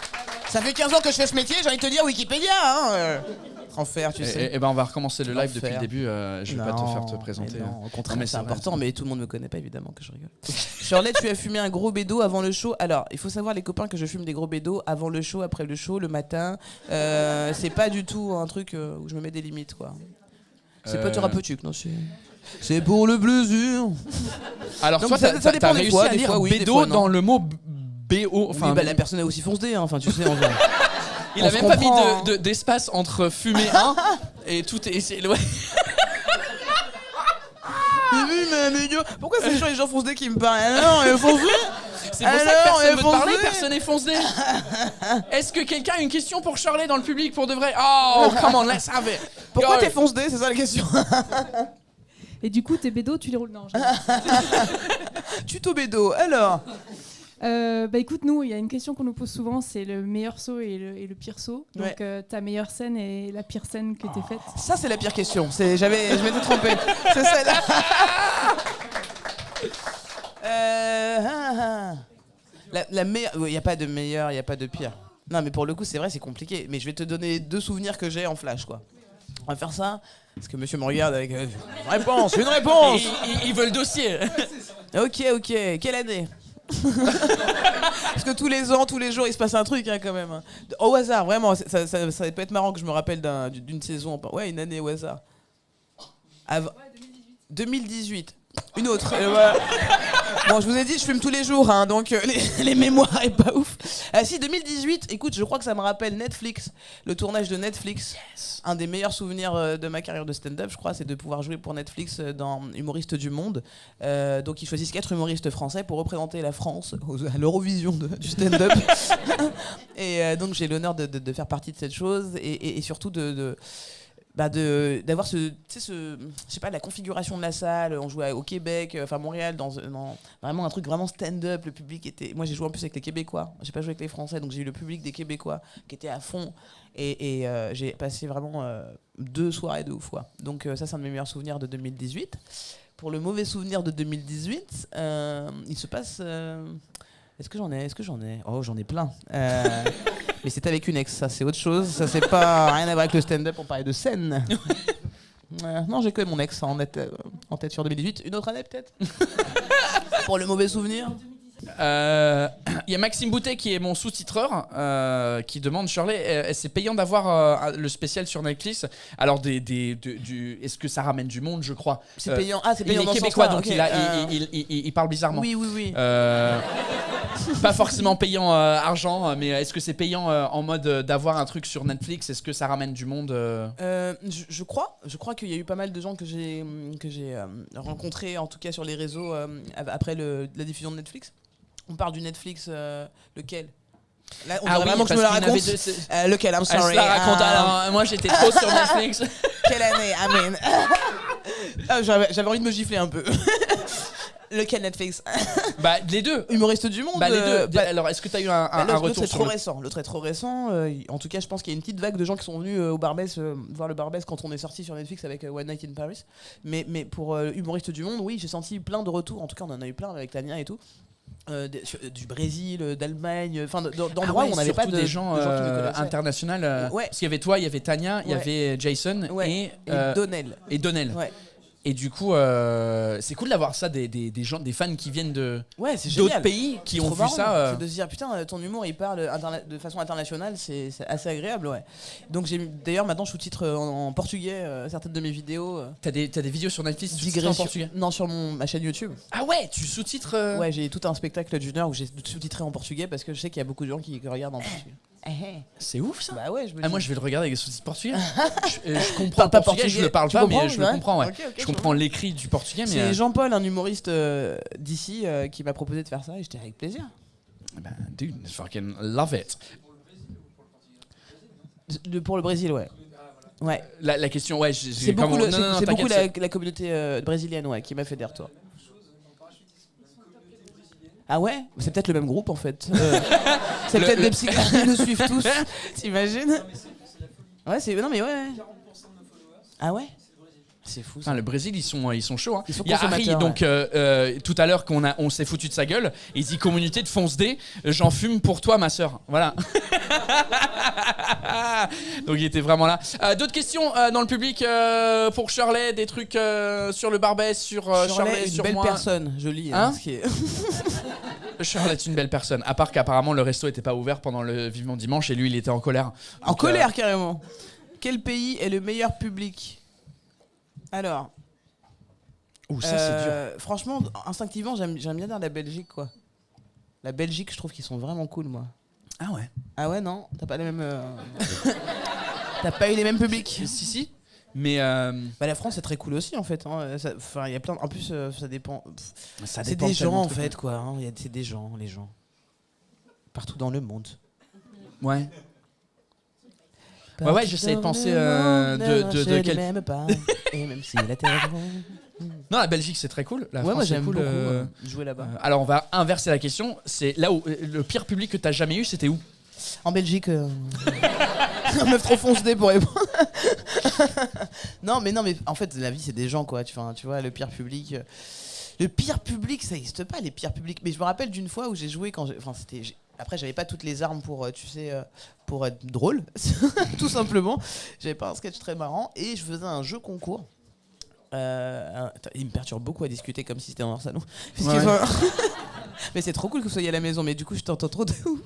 Ça fait 15 ans que je fais ce métier, j'ai envie de te dire Wikipédia, hein. Enfer, tu sais. Et ben on va recommencer le live depuis le L'enfer. début. Je vais pas te faire te Non, présenter. mais non, au contraire, Non, mais c'est c'est vrai. important, mais tout le monde me connaît pas évidemment que je rigole. Shirley, tu as fumé un gros bédo avant le show. Alors, il faut savoir les copains que je fume des gros bédos avant le show, après le show, le matin. C'est pas du tout un truc où je me mets des limites, quoi. C'est pas thérapeutique, non, c'est pour le plaisir. Alors Donc toi, ça t'as dépend des réussi fois, à des lire fois oui, des bédo fois non. dans le mot BO. Enfin, la personne a aussi foncé, hein. Enfin, tu sais, il on a se même pas mis comprend, d'espace entre fumée 1 et tout est. Ouais. Oui, mais pourquoi c'est les gens foncent dès qui me parlent? Alors, foncez. C'est pour ça que Alors, personne veut te foncez. parler, personne n'est foncé. Est-ce que quelqu'un a une question pour Shirley dans le public pour de vrai? Oh, come on, let's have it. Pourquoi Go. t'es foncé? C'est ça la question. Et du coup, tes bédos, tu les roules. Non, je- Tuto bédo. Alors. Bah écoute, nous, il y a une question qu'on nous pose souvent, c'est le meilleur saut et le pire saut. Donc Ouais. ta meilleure scène et la pire scène que t'aies faite. Ça, c'est la pire question. Je m'étais trompé. C'est celle-là. La meilleure. Il n'y a pas de meilleur, il n'y a pas de pire. Non, mais pour le coup, c'est vrai, c'est compliqué. Mais je vais te donner 2 souvenirs que j'ai en flash, quoi. On va faire ça. Parce que monsieur me regarde avec une réponse. Il veut le dossier. Ok. Quelle année? Parce que tous les ans, tous les jours, il se passe un truc, hein, quand même. Hein. Au hasard, vraiment. Ça peut être marrant que je me rappelle d'une saison. Ouais, une année au hasard. 2018. Une autre. Voilà. Bon, je vous ai dit, je fume tous les jours, hein, donc les mémoires est pas ouf. Si, 2018, écoute, je crois que ça me rappelle Netflix, le tournage de Netflix. Yes. Un des meilleurs souvenirs de ma carrière de stand-up, je crois, c'est de pouvoir jouer pour Netflix dans Humoristes du Monde. Donc, ils choisissent 4 humoristes français pour représenter la France à l'Eurovision du stand-up. Et donc, j'ai l'honneur de faire partie de cette chose et surtout d'avoir je sais pas, la configuration de la salle. On jouait au Québec, enfin Montréal, dans vraiment un truc vraiment stand-up. Le public était, moi j'ai joué en plus avec les Québécois, j'ai pas joué avec les Français, donc j'ai eu le public des Québécois qui était à fond, et j'ai passé vraiment 2 soirées de ouf, quoi. Donc ça, c'est un de mes meilleurs souvenirs de 2018. Pour le mauvais souvenir de 2018, il se passe... Est-ce que j'en ai Oh, j'en ai plein. Mais c'était avec une ex, ça c'est autre chose. Ça c'est pas rien à voir avec le stand-up, on parlait de scène. Non, j'ai que mon ex en tête sur 2018. Une autre année peut-être. Pour le mauvais souvenir. Il y a Maxime Boutet qui est mon sous-titreur qui demande, Shirley, c'est payant d'avoir le spécial sur Netflix. Alors est-ce que ça ramène du monde, je crois. C'est payant. C'est Il payant est dans ce québécois, sens-là, donc ok. il parle bizarrement. Oui. Pas forcément payant argent, mais est-ce que c'est payant en mode d'avoir un truc sur Netflix? Est-ce que ça ramène du monde Je crois qu'il y a eu pas mal de gens que j'ai rencontrés, en tout cas sur les réseaux, après la diffusion de Netflix. On parle du Netflix, lequel? Là, on dirait vraiment que je me la raconte. Lequel? I'm sorry. Elle se la raconte. Alors, moi, j'étais trop sur Netflix. Quelle année? Amen. J'avais envie de me gifler un peu. Lequel Netflix? Les deux. Humoriste du monde. Les deux. Alors, est-ce que tu as eu un retour l'autre est sur trop récent. L'autre est trop récent. En tout cas, je pense qu'il y a une petite vague de gens qui sont venus au Barbès voir le Barbès quand on est sorti sur Netflix avec One Night in Paris. Mais pour humoriste du monde, oui, j'ai senti plein de retours. En tout cas, on en a eu plein avec Tania et tout. Du Brésil, d'Allemagne, enfin d'endroits où on n'avait pas des gens internationaux. Ouais. Parce qu'il y avait toi, il y avait Tania, il y avait Jason et Donnell. Ouais. Et du coup, c'est cool d'avoir ça, des gens, des fans qui viennent c'est d'autres génial. pays qui C'est ont trop vu marrant. ça. C'est de se dire putain, ton humour il parle de façon internationale, c'est assez agréable, ouais. Donc d'ailleurs maintenant je sous-titre en portugais certaines de mes vidéos. T'as des vidéos sur Netflix sous-titrées en portugais? Non, sur ma chaîne YouTube. Ah ouais, tu sous-titres Ouais, j'ai tout un spectacle d'une heure où j'ai sous-titré en portugais parce que je sais qu'il y a beaucoup de gens qui regardent en portugais. C'est ouf ça. Bah ouais, moi je vais le regarder avec les sous-titres portugais. je comprends pas le portugais, je le parle Tu pas, mais comprends, je le comprends. Ouais. Ok, je comprends l'écrit du portugais, mais c'est Jean-Paul, un humoriste d'ici, qui m'a proposé de faire ça et j'étais avec plaisir. Dude, fucking love it. Pour le Brésil, ouais. Ouais. La question, ouais, c'est beaucoup, la communauté brésilienne, ouais, qui m'a fait des retours. Ah ouais? C'est peut-être le même groupe en fait. C'est peut-être des psychiatres qui nous suivent tous. T'imagines? Ouais, non mais ouais. Ah ouais? C'est fou ça. Le Brésil, ils sont chauds. Hein. Il y a Harry, donc tout à l'heure on s'est foutu de sa gueule. Il dit communauté de fonce D, j'en fume pour toi ma sœur. Voilà. Donc il était vraiment là. D'autres questions dans le public pour Shirley, des trucs sur le Barbès, sur Shirley, une sur belle moi. personne, jolie. Hein, ce qui est... Shirley est une belle personne. À part qu'apparemment le resto était pas ouvert pendant le Vivement Dimanche et lui il était en colère. En colère carrément. Quel pays est le meilleur public? Alors. Ça c'est dur. Franchement, instinctivement, j'aime bien dire la Belgique, quoi. La Belgique, je trouve qu'ils sont vraiment cool, moi. Ah ouais. Ah ouais, non? T'as pas les mêmes. T'as pas eu les mêmes publics? Si. Mais la France c'est très cool aussi en fait. Enfin, il y a plein. En plus, ça dépend. Ça c'est dépend des gens tellement en de fait, trucs. quoi. C'est des gens, les gens. Partout dans le monde. Ouais. Ouais, j'essaie de penser de quel. Même pas. Et même si la terre. Non, la Belgique c'est très cool. La France, moi c'est j'aime cool, beaucoup jouer là-bas. Alors on va inverser la question. C'est là où le pire public que t'as jamais eu, c'était où? En Belgique. Un meuf trop fonce-dé pour répondre. non mais en fait la vie c'est des gens, quoi. Tu vois, le pire public. Le pire public, ça n'existe pas, les pires publics. Mais je me rappelle d'une fois où j'ai joué après, j'avais pas toutes les armes pour, pour être drôle, tout simplement. J'avais pas un sketch très marrant et je faisais un jeu concours. Il me perturbe beaucoup à discuter comme si c'était dans leur salon. Ouais. Mais c'est trop cool que vous soyez à la maison, mais du coup, je t'entends trop de ouf.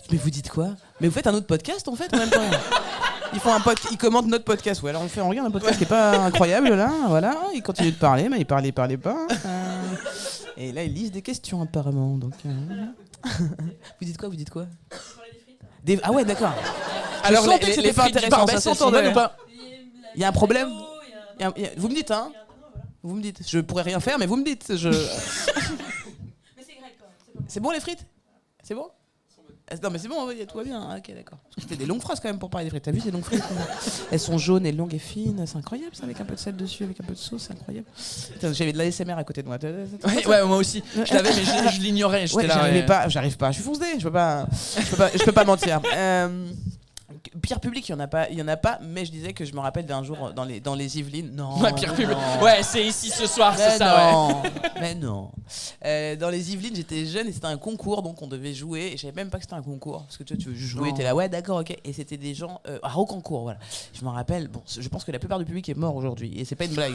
Mais vous dites quoi? Mais vous faites un autre podcast en fait en même temps? Ils commentent notre podcast. Ouais, alors on fait en regarde un podcast qui est pas incroyable là, voilà. Ils continuent de parler, mais ils parlaient pas. Et là ils lisent des questions apparemment. Donc vous dites quoi? Ah ouais, d'accord. Alors je sentais que c'était pas intéressant. Ça s'entendait ou pas? Il y a un problème. Vous me dites hein? Vous me dites. Je pourrais rien faire, mais vous me dites. Mais c'est grec quand même. C'est bon les frites? C'est bon? Non mais c'est bon, tout va bien. Ok, d'accord. Parce que c'était des longues phrases quand même pour parler des frites. T'as vu ces longues frites? Elles sont jaunes et longues et fines. C'est incroyable ça, avec un peu de sel dessus, avec un peu de sauce, c'est incroyable. Putain, j'avais de l'ASMR à côté de moi. Ouais, moi aussi. Je l'avais, mais je l'ignorais. J'étais Ouais, là. j'arrive pas. Je suis foncé. Je peux pas mentir. Pire public, il y en a pas. Mais je disais que je me rappelle d'un jour dans les Yvelines. Non. Ouais, pire public. Ouais, c'est ici ce soir, Mais c'est ça, ouais. Mais non. Dans les Yvelines, j'étais jeune et c'était un concours, donc on devait jouer. Et je savais même pas que c'était un concours. Parce que tu veux jouer, Non. t'es là, ouais, d'accord, ok. Et c'était des gens à Rocancourt, voilà. Je me rappelle, bon, je pense que la plupart du public est mort aujourd'hui. Et c'est pas une blague.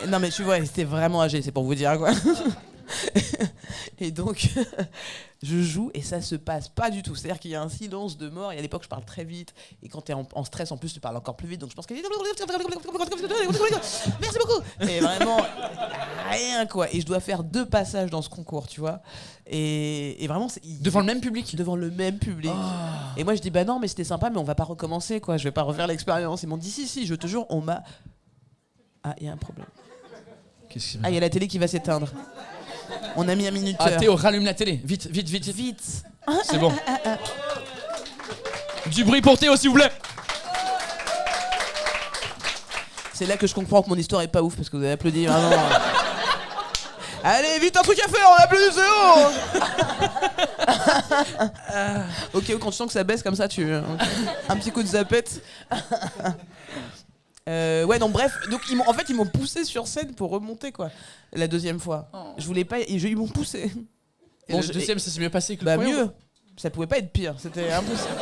Non, mais tu vois, c'était vraiment âgé, c'est pour vous dire, quoi. Et donc, je joue et ça se passe pas du tout. C'est-à-dire qu'il y a un silence de mort. Et à l'époque, je parle très vite. Et quand t'es en stress, en plus, tu parles encore plus vite. Donc, je pense que. Merci beaucoup. Et vraiment, rien quoi. Et je dois faire 2 passages dans ce concours, tu vois. Et vraiment, Devant le même public. devant le même public. Et moi, je dis, bah non, mais c'était sympa, mais on va pas recommencer, quoi. Je vais pas refaire l'expérience. Ils m'ont dit, si, je te jure, on m'a. Ah, il y a un problème. Qu'est-ce qui Ah, il y a la télé qui va s'éteindre. On a mis un minuteur. Ah, Théo, rallume la télé. Vite. C'est bon. Du bruit pour Théo, s'il vous plaît. C'est là que je comprends que mon histoire est pas ouf parce que vous avez applaudi vraiment. Allez, vite, un truc à faire, on applaudit, c'est haut. Ok, quand tu sens que ça baisse comme ça, tu. Un petit coup de zapette. Ouais, non, bref. Donc, ils m'ont poussé sur scène pour remonter, quoi. La deuxième fois. Je voulais pas. Ils m'ont poussé. Et le deuxième, ça s'est mieux passé que le Bah, premier. mieux. Ça pouvait pas être pire. C'était impossible.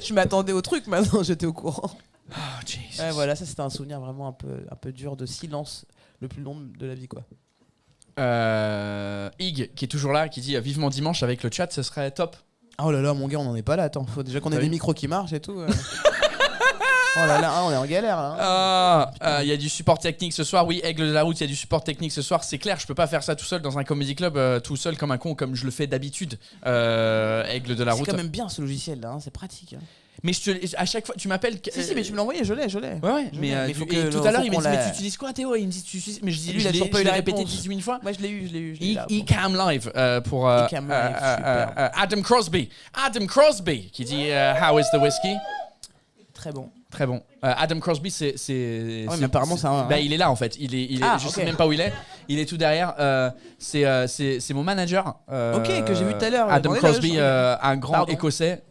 Je m'attendais au truc, maintenant, j'étais au courant. Oh, Jesus. Ouais, voilà, ça, c'était un souvenir vraiment un peu dur de silence le plus long de la vie, quoi. Ig, qui est toujours là, qui dit vivement dimanche avec le chat, ce serait top. Oh là là, mon gars, on en est pas là. Attends, faut déjà qu'on ait T'as des vu micros qui marchent et tout. Oh là là, on est en galère là. Il y a du support technique ce soir. Oui, Aigle de la Route, il y a du support technique ce soir. C'est clair, je peux pas faire ça tout seul dans un comedy club, tout seul comme un con, comme je le fais d'habitude. Aigle de la Route. C'est quand même bien ce logiciel là, c'est pratique. Mais à chaque fois, tu m'appelles. Si, mais tu me l'as envoyé, je l'ai. Ouais, mais faut et que tout à l'heure, il m'a dit, faut qu'on mais tu utilises quoi, Théo? Et il me dit, tu utilises. Mais je dis, Lui, il a toujours pas eu je la l'ai répété réponse. 18 000 fois. Moi, je l'ai eu. là, Ecam Live pour Ecam Live, super. Adam Crosby qui dit How is the whiskey? Très bon. Très bon. Adam Crosby, c'est. Ouais, mais apparemment, c'est un. Bah, il est là en fait. Il est. Je sais même pas où il est. Il est tout derrière. C'est mon manager. Ok, que j'ai vu tout à l'heure. Adam Dans les Crosby, loges. un grand Pardon. écossais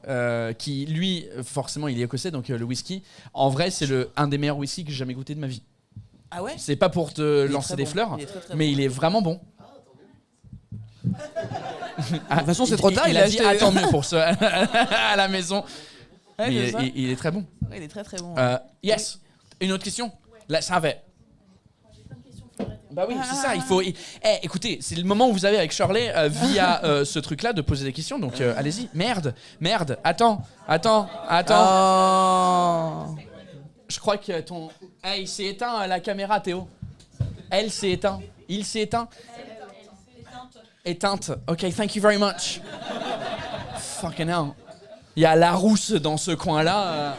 qui, lui, forcément, il est écossais, donc le whisky. En vrai, c'est un des meilleurs whisky que j'ai jamais goûté de ma vie. Ah ouais. C'est pas pour te Il est lancer très des bon. fleurs, Il est très mais bon. il est vraiment bon. De toute façon, c'est trop tard. Il a a dit acheté. attends mieux pour ça à la maison. Ouais, Mais c'est ça. il est très bon. Ouais, il est très bon. Yes. Une autre question? Là, ça avait. Bah oui, c'est ça. Il faut. Écoutez, c'est le moment où vous avez avec Shirley via ce truc-là de poser des questions. Donc allez-y. Merde. Attends. Oh. Je crois que ton. Il s'est éteint la caméra, Théo. Elle s'est éteint. Il s'est éteint. Éteinte. Ok, thank you very much. Fucking hell. Il y a Larousse dans ce coin-là.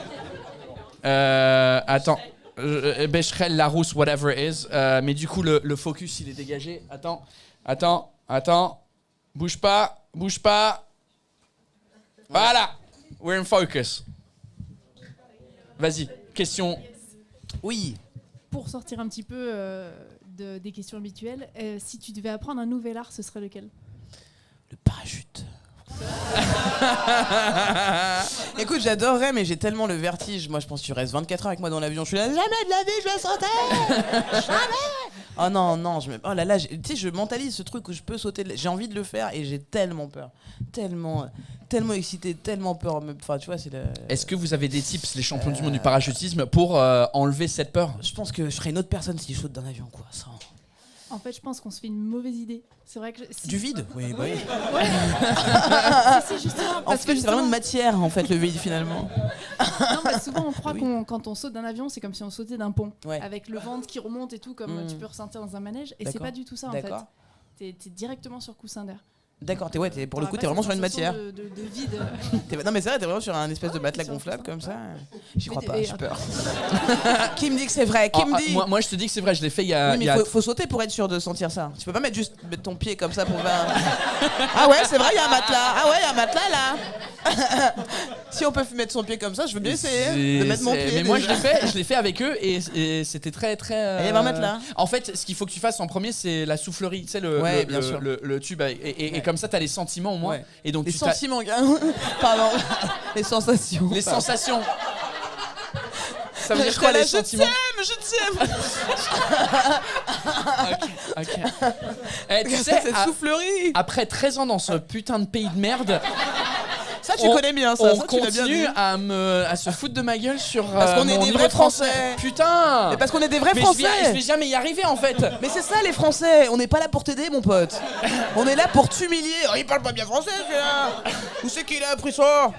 Attends. Becherel, Larousse, whatever it is. Mais du coup, le focus, il est dégagé. Attends. Bouge pas. Voilà. We're in focus. Vas-y. Question. Oui. Pour sortir un petit peu des questions habituelles, si tu devais apprendre un nouvel art, ce serait lequel? Le parachute. Écoute, j'adorerais, mais j'ai tellement le vertige. Moi, je pense que tu restes 24 heures avec moi dans l'avion. Je suis là, jamais de la vie, je vais sauter. Jamais. Oh non, oh là là, tu sais, je mentalise ce truc où je peux sauter. J'ai envie de le faire et j'ai tellement peur, tellement excité, tellement peur. Enfin, tu vois, c'est le. Est-ce que vous avez des tips, les champions du monde du parachutisme, pour enlever cette peur? Je pense que je serais une autre personne si je saute d'un avion, quoi. Sans... En fait, je pense qu'on se fait une mauvaise idée. C'est vrai que Du vide. Oui, bah oui. Si, justement. En Parce fait, que c'est vraiment une justement- matière, en fait, le vide finalement. Non, mais souvent on croit Oui. quand on saute d'un avion, c'est comme si on sautait d'un pont, Ouais. avec le ventre qui remonte et tout, comme tu peux ressentir dans un manège. Et c'est D'accord. pas du tout ça en fait. D'accord. T'es directement sur coussin d'air. D'accord, pour le coup, t'es vraiment sur une matière. De vide. Non, mais c'est vrai, t'es vraiment sur un espèce de matelas gonflable comme ça. J'y crois pas, j'ai peur. Qui me dit que c'est vrai? Qui me dit? Moi, je te dis que c'est vrai, je l'ai fait il y a. Oui, mais faut sauter pour être sûr de sentir ça. Tu peux pas mettre ton pied comme ça pour voir. Ah ouais, c'est vrai, il y a un matelas. Ah ouais, il y a un matelas là. Si on peut mettre son pied comme ça, je veux bien essayer de mettre mon pied. Mais moi, je l'ai fait avec eux et c'était très. Il y avait un matelas. En fait, ce qu'il faut que tu fasses en premier, c'est la soufflerie. Tu sais, le tube. Et comme ça, t'as les sentiments au moins. Ouais. Et donc, les sentiments, gars. Pardon. Les sensations. Les sensations. Ça veut dire quoi les sentiments? Je t'aime. Ok. Tu sais, cette soufflerie. après 13 ans dans ce putain de pays de merde, ça tu connais bien ça. On ça, tu l'as bien continue dit. à se foutre de ma gueule sur parce qu'on est mon des niveau vrais de français. Français. Putain. Mais parce qu'on est des vrais Mais Français. je vais jamais y arriver en fait. Mais c'est ça les Français, on n'est pas là pour t'aider mon pote. On est là pour t'humilier. Oh, il parle pas bien français celui-là. Où c'est qu'il a appris ça?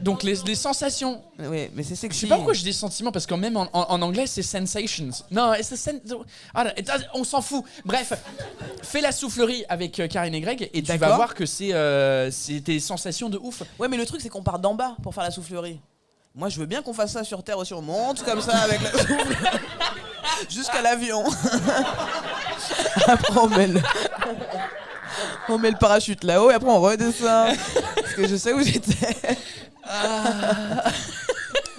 Donc les sensations. Oui, mais c'est sexy. Je sais pas pourquoi j'ai des sentiments parce que même en anglais c'est sensations. Non, on s'en fout. Bref, fais la soufflerie avec Karine et Greg et tu vas voir que c'est des sensations de ouf. Ouais, mais le truc c'est qu'on part d'en bas pour faire la soufflerie. Moi je veux bien qu'on fasse ça sur Terre aussi, on monte comme ça avec la soufflerie jusqu'à l'avion. Après on met le parachute là-haut et après on redescend. Parce que je sais où j'étais.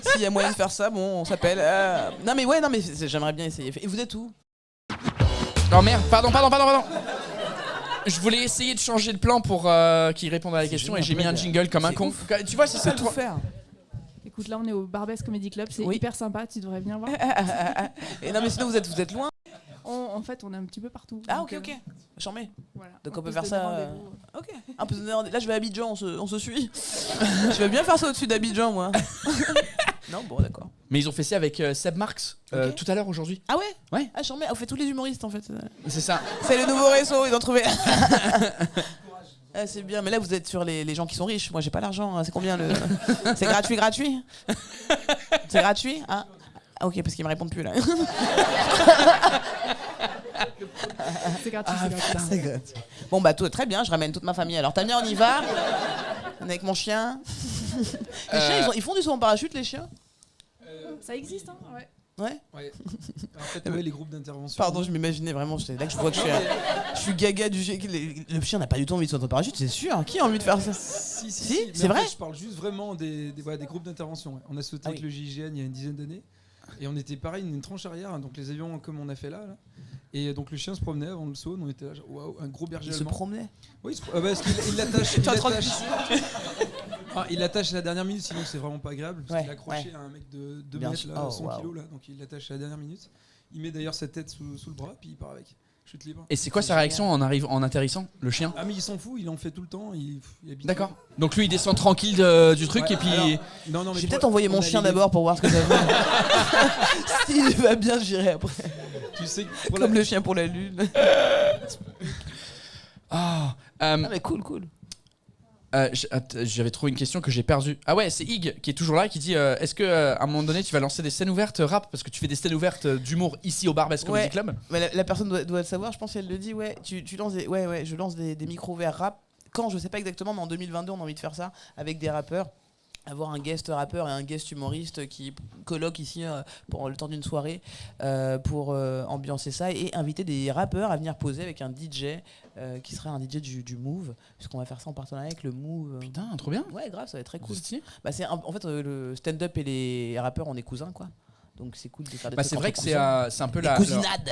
S'il y a moyen de faire ça, bon, on s'appelle. Non mais j'aimerais bien essayer. Et vous êtes où? Oh merde, pardon. Je voulais essayer de changer de plan pour qu'il réponde à la question et j'ai mis un jingle comme un con. Tu vois, c'est ça tout faire. Écoute, là on est au Barbès Comedy Club, c'est hyper sympa, tu devrais venir voir. Et non mais sinon vous êtes loin. En fait, on est un petit peu partout. Ah donc, ok. J'en mets. Voilà. Donc on peut faire ça. Ok. Un peu là je vais à Abidjan, on se suit. Je vais bien faire ça au-dessus d'Abidjan moi. Non bon d'accord. Mais ils ont fait ça avec Seb Marx tout à l'heure aujourd'hui. Ah ouais? Ouais. Ah j'en mets. On fait tous les humoristes en fait. C'est ça. C'est le nouveau réseau, ils ont trouvé. Ah, c'est bien, mais là vous êtes sur les gens qui sont riches. Moi j'ai pas l'argent. C'est combien le? C'est gratuit? C'est gratuit? Ah ok, parce qu'ils me répondent plus là. C'est gratuit, C'est gratuit. Bon bah très bien, je ramène toute ma famille. Alors Tania, on y va. On est avec mon chien. Les chiens, ils font du saut en parachute, les chiens? Ça existe, hein? Ouais. Ouais. En fait, les groupes d'intervention. Pardon, je m'imaginais vraiment. C'est là que je vois que je suis gaga du chien. Le chien n'a pas du tout envie de sauter en parachute, c'est sûr. Qui a envie de faire ça? Si, c'est vrai. Je parle juste vraiment des groupes d'intervention. Ouais. On a sauté avec le GIGN il y a une dizaine d'années. Et on était pareil, une tranche arrière, hein, donc les avions comme on a fait là. Et donc le chien se promenait avant le saut, on était là, waouh, un gros berger allemand. Il se promenait? Oui, parce qu'il l'attache. Il l'attache à la dernière minute, sinon c'est vraiment pas agréable. Parce qu'il est accroché à un mec de 2 mètres, là, 100 kilos, là, donc il l'attache à la dernière minute. Il met d'ailleurs sa tête sous le bras, puis il part avec. Chute libre. Et c'est quoi sa réaction en atterrissant, le chien? Ah mais il s'en fout, il en fait tout le temps. Il habite. D'accord. Donc lui il descend tranquille du truc et puis. Alors, non, j'ai peut-être envoyé mon chien d'abord pour voir ce que ça fait. S'il va bien, j'irai après. Tu sais, comme le chien pour la lune. Mais cool. J'avais trouvé une question que j'ai perdue. Ah ouais, c'est Ig qui est toujours là, qui dit est-ce que à un moment donné tu vas lancer des scènes ouvertes rap parce que tu fais des scènes ouvertes d'humour ici au Barbès Comedy Club? Mais la personne doit le savoir, je pense qu'elle le dit. Ouais, tu lances je lance des micros ouverts rap. Quand je sais pas exactement, mais en 2022 on a envie de faire ça avec des rappeurs. Avoir un guest rappeur et un guest humoriste qui colloque ici pour le temps d'une soirée pour ambiancer ça et inviter des rappeurs à venir poser avec un DJ qui serait un DJ du Move, puisqu'on va faire ça en partenariat avec le Move. Putain, trop bien. Ouais, grave, ça va être très cool. Bah, en fait, le stand-up et les rappeurs, on est cousins, quoi. Donc c'est cool de faire des trucs. C'est vrai que c'est un peu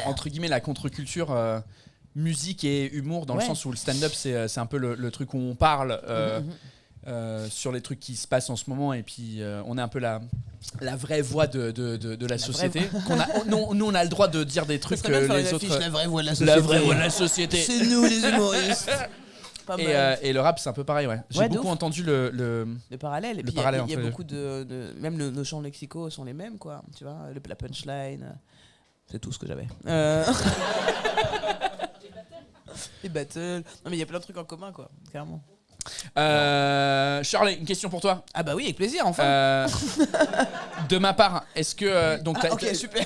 entre guillemets la contre-culture musique et humour dans le sens où le stand-up c'est un peu le truc où on parle. Sur les trucs qui se passent en ce moment et puis on est un peu la vraie voix de la société. Nous on a le droit de dire des trucs que les autres. La vraie voix de la société. La vraie voix de la société. C'est nous les humoristes. Et le rap c'est un peu pareil, ouais. J'ai beaucoup entendu le parallèle. Et puis il y a beaucoup de même nos champs lexicaux sont les mêmes, quoi. Tu vois, la punchline. C'est tout ce que j'avais. Les battles. Non mais il y a plein de trucs en commun, quoi. Clairement. Charlie, une question pour toi. Ah bah oui, avec plaisir, enfin. De ma part, est-ce que Ok, super.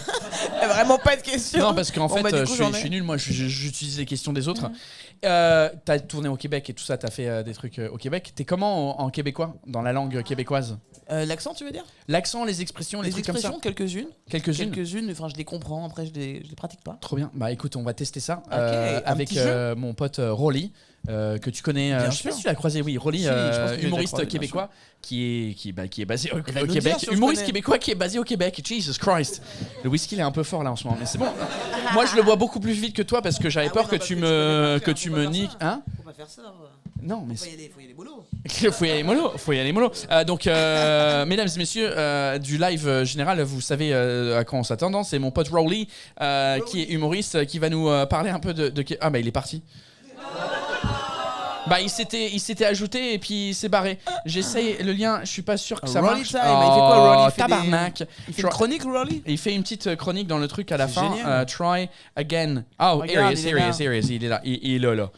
Vraiment pas de question. Non, parce qu'en Bon, fait, bah, du coup, je j'en ai. suis nul. Moi, j'utilise les questions des autres. T'as tourné au Québec et tout ça. T'as fait des trucs au Québec. T'es comment en québécois, dans la langue québécoise? L'accent, tu veux dire? L'accent, les expressions, les Les trucs comme ça. expressions, quelques-unes. Quelques-unes. Quelques-unes, enfin je les comprends, après je les pratique pas. Trop bien. Bah écoute, on va tester ça Ok, un avec petit jeu. mon pote Rolly. Que tu connais, Bien je sais pas sûr. si tu l'as croisé, oui, Rolly, Si, je pense que je l'ai déjà humoriste croisé, bien québécois qui est basé au va nous Québec. dire si on se Humoriste connaît. québécois qui est basé au Québec. Jesus Christ. Le whisky il est un peu fort là en ce moment, mais c'est bon. Moi je le bois beaucoup plus vite que toi parce que j'avais peur que tu me niques. Hein? Faut pas faire ça. Non, mais Faut y aller mollo. faut y aller mollo. Donc, mesdames et messieurs, du live général, vous savez à quoi on s'attend. C'est mon pote Rowley, qui est humoriste, qui va nous parler un peu de... Ah bah il est parti. Bah il s'était ajouté et puis il s'est barré. J'essaye le lien, je suis pas sûr que ça Rolly marche. time, il fait quoi, Rolly? Il fait tabarnak. Il fait une chronique, Rolly? Et il fait une petite chronique dans le truc à la C'est fin. génial. Try again. Oh, Regarde, here he is. Il est là. Il est là.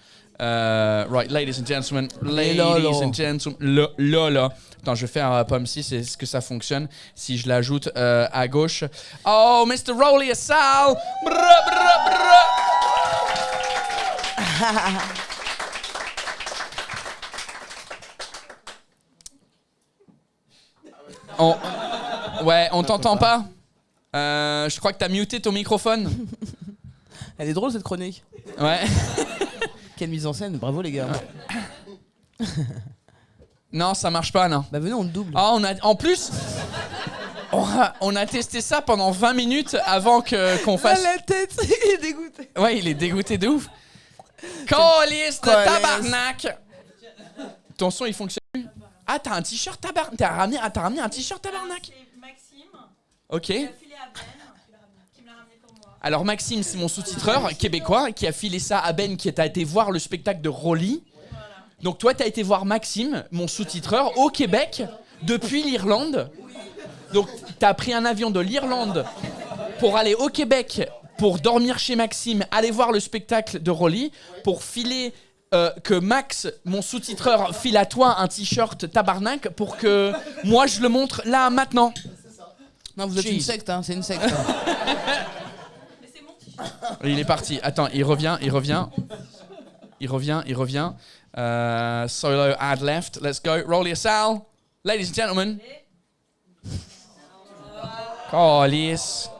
Right, ladies and gentlemen. Là. Attends, je vais faire pomme 6. Est-ce que ça fonctionne si je l'ajoute à gauche? Oh, Mr. Rowley Sal. On t'entend pas. Je crois que t'as muté ton microphone. Elle est drôle cette chronique. Ouais. Quelle mise en scène, bravo les gars. Non, ça marche pas, non. Bah venez, on le double. Ah, en plus, on a testé ça pendant 20 minutes avant qu'on fasse. La tête, il est dégoûté. Ouais, il est dégoûté de ouf. Calice de tabarnak. Ton son, il fonctionne plus. Ah, t'as un t-shirt tabarnak. T'as ramené un t-shirt tabarnak. C'est Maxime Ok. qui a filé à Ben, qui me l'a ramené pour moi. Alors Maxime, c'est mon sous-titreur québécois qui a filé ça à Ben qui a été voir le spectacle de Rolly. Donc toi, t'as été voir Maxime, mon sous-titreur, au Québec, depuis l'Irlande. Donc t'as pris un avion de l'Irlande pour aller au Québec, pour dormir chez Maxime, aller voir le spectacle de Rolly, pour filer que Max, mon sous-titreur, file à toi un t-shirt tabarnak pour que moi je le montre là maintenant. Non, vous êtes Jeez. une secte, hein, c'est une secte. Mais c'est mon t-shirt. Il est parti. Attends, il revient. Solo ad left. Let's go. Roll your Sal. Ladies and gentlemen. Calice.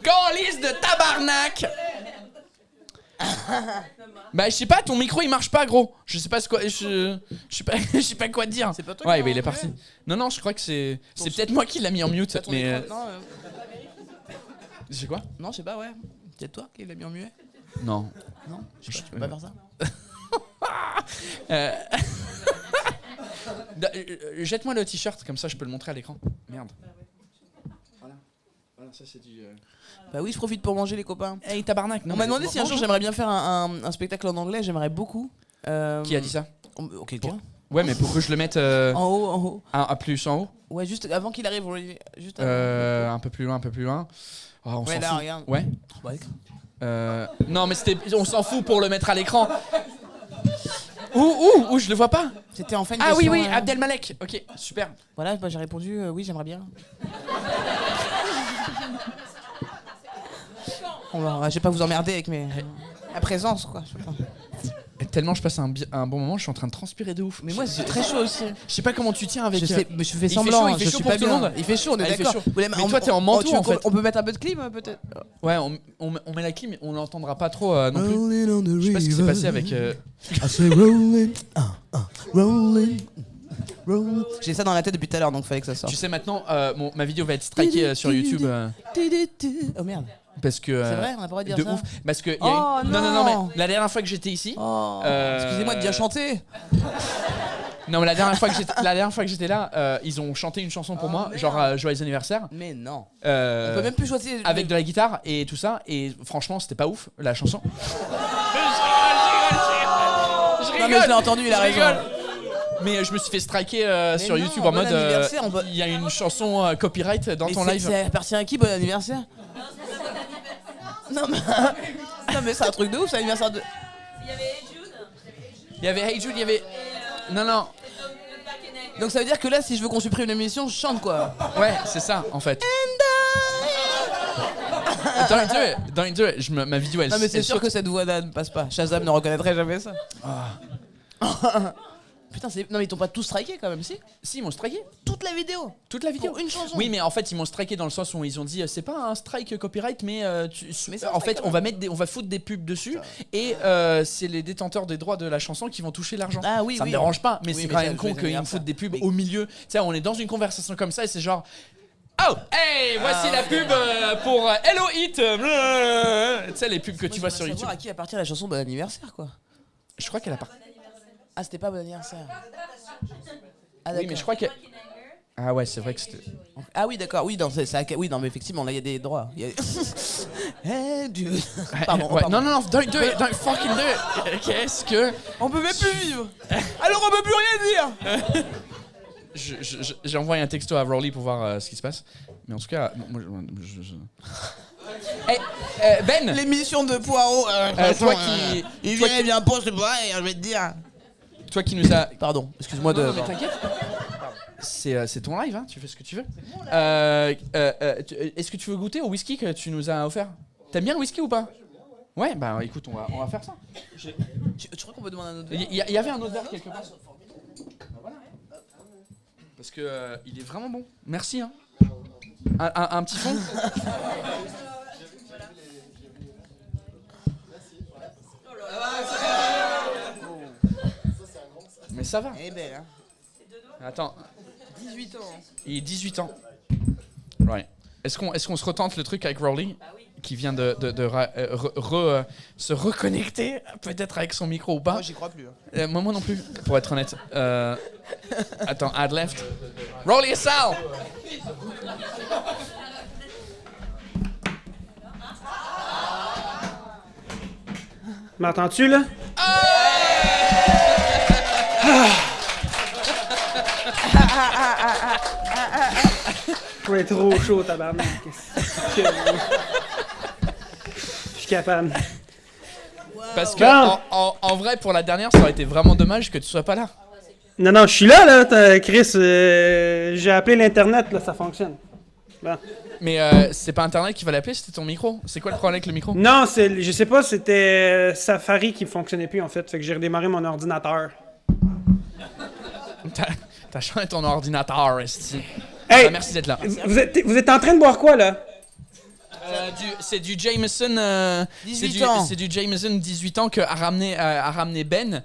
Calice de tabarnak. Bah je sais pas, ton micro il marche pas gros. Je sais pas ce quoi, je sais pas quoi te dire. C'est pas toi Ouais, qui bah, il est l'as parti. Non, je crois que c'est peut-être moi qui l'a mis en mute, Ton mais micro- Non, c'est quoi? non, je sais pas, ouais. C'est toi qui l'as mis en muet? Non. Non, je sais pas, tu peux pas faire ça. Jette-moi le t-shirt comme ça je peux le montrer à l'écran. Merde. Voilà, ça c'est du. Bah oui, je profite pour manger les copains. Hey tabarnak. On m'a demandé si un jour j'aimerais bien faire un spectacle en anglais, j'aimerais beaucoup. Qui a dit ça? Quelqu'un. Ouais, mais pour que je le mette En haut. un plus en haut. Ouais, juste avant qu'il arrive, juste avant. Un peu plus loin. Oh, on Ouais, s'en là, fout. regarde. Ouais. Ouais. Non, mais on s'en fout pour le mettre à l'écran. Où je le vois pas. C'était en fin de Ah oui, question, Abdelmalek. Ok, super. Voilà, bah, j'ai répondu oui, j'aimerais bien. Je vais pas vous emmerder avec ma présence, quoi. Tellement je passe un bon moment, je suis en train de transpirer de ouf. Mais moi, c'est très chaud aussi. Je sais pas comment tu tiens avec. Je fais il fait semblant, chaud, il fait je chaud suis pour pas tout le bien. monde. Il fait chaud, on est Ah, il fait d'accord. chaud. Vous voulez- Mais toi, t'es en manteau, tu veux en fait. On peut mettre un peu de clim, peut-être. Ouais, on met la clim, mais on l'entendra pas trop non plus. Je sais pas ce qui s'est passé avec. J'ai ça dans la tête depuis tout à l'heure, donc fallait que ça sorte. Tu sais maintenant, ma vidéo va être strikée sur YouTube Oh merde. parce que. C'est vrai, on a pas le droit de dire de ça. ouf. Parce que. Oh, non, non. mais la dernière fois que j'étais ici. Oh, Euh, excusez-moi de bien chanter. Non, mais la dernière fois que j'étais là, ils ont chanté une chanson pour moi, genre Joyeux anniversaire. Mais non. Euh, On peut même plus choisir. avec de la guitare et tout ça, et franchement, c'était pas ouf la chanson. Non, mais je l'ai entendu, il a raison. Mais je me suis fait striker sur non, YouTube en bon mode. anniversaire, Il y a une chanson copyright dans Mais ton c'est- live. Ça appartient à qui, bon anniversaire? Non, mais c'est un truc de ouf, c'est l'anniversaire de. Il y avait Hey Jude, il y avait... Non. Donc ça veut dire que là, si je veux qu'on supprime l'émission, je chante quoi. Ouais, c'est ça, en fait. Don't do it. Ma vidéo, elle... Non mais c'est elle sûr saute. que cette voix-là ne passe pas. Shazam ne reconnaîtrait jamais ça. Putain, non mais ils t'ont pas tous striké quand même, si? Si, ils m'ont striké. Toute la vidéo. Toute la vidéo. Pour une chanson. Oui, mais en fait, ils m'ont striké dans le sens où ils ont dit c'est pas un strike copyright, mais, c'est un en strike fait, quand on va foutre des pubs dessus et c'est les détenteurs des droits de la chanson qui vont toucher l'argent. Ah oui, ça me oui. dérange pas, mais Oui, c'est mais quand ça, même je con vais qu'ils me dire foutent ça. des pubs Oui. au milieu. Tu sais, on est dans une conversation comme ça et c'est genre. Oh, hey, voici la pub pour Hello Hit. Tu sais, les pubs que tu vois sur YouTube. Savoir à qui appartient la chanson Bon anniversaire quoi. Je crois qu'elle a pas. Ah c'était pas Bon anniversaire. Ah Oui, d'accord. mais je crois que. Ah ouais, c'est vrai que c'était. Ah oui d'accord, oui, oui, non mais effectivement là il y a des droits. Il y a... Eh, Dieu. Pardon, Ouais, pardon. non, don't do it, don't fucking do it. Qu'est-ce que. On peut même plus vivre. Alors on peut plus rien dire. J'ai envoyé un texto à Rowley pour voir ce qui se passe. Mais en tout cas, moi, Hey, Ben, L'émission de Poirot. toi qui, Il toi, vient pas, je sais pas, et je vais te dire. toi qui nous a. Pardon, excuse-moi de. Non, mais t'inquiète. C'est ton live, hein, tu fais ce que tu veux. Est-ce que tu veux goûter au whisky que tu nous as offert? T'aimes bien le whisky ou pas? Ouais, bah écoute, on va faire ça. Tu crois qu'on peut demander un autre verre? Il y avait un autre verre quelque part. Bah voilà. Parce que il est vraiment bon. Merci. Hein. Un petit fond. Mais ça va. Elle est belle, hein. Attends, 18 ans. il est 18 ans. Ouais. Est-ce qu'on se retente le truc avec Rowley qui vient de se reconnecter peut-être avec son micro ou pas? Moi j'y crois plus. Hein. Moi non plus, pour être honnête. Attends, add left. Rowley et Sal. M'entends-tu, là? Je vais être trop chaud, tabarnak. Qu'est-ce que- Je suis capable. Parce que Bon. en vrai, pour la dernière, ça aurait été vraiment dommage que tu sois pas là. Non, non, je suis là, Chris. J'ai appelé l'Internet, là, ça fonctionne. Bon. Mais c'est pas Internet qui va l'appeler, c'était ton micro. C'est quoi le problème avec le micro? Non, je sais pas, c'était Safari qui fonctionnait plus, en fait. Fait que j'ai redémarré mon ordinateur. T'as changé ton ordinateur, esti. Hey! Ah, merci d'être là. Vous êtes en train de boire quoi, là? C'est du Jameson. 18 ans. C'est du Jameson 18 ans que a ramené Ben,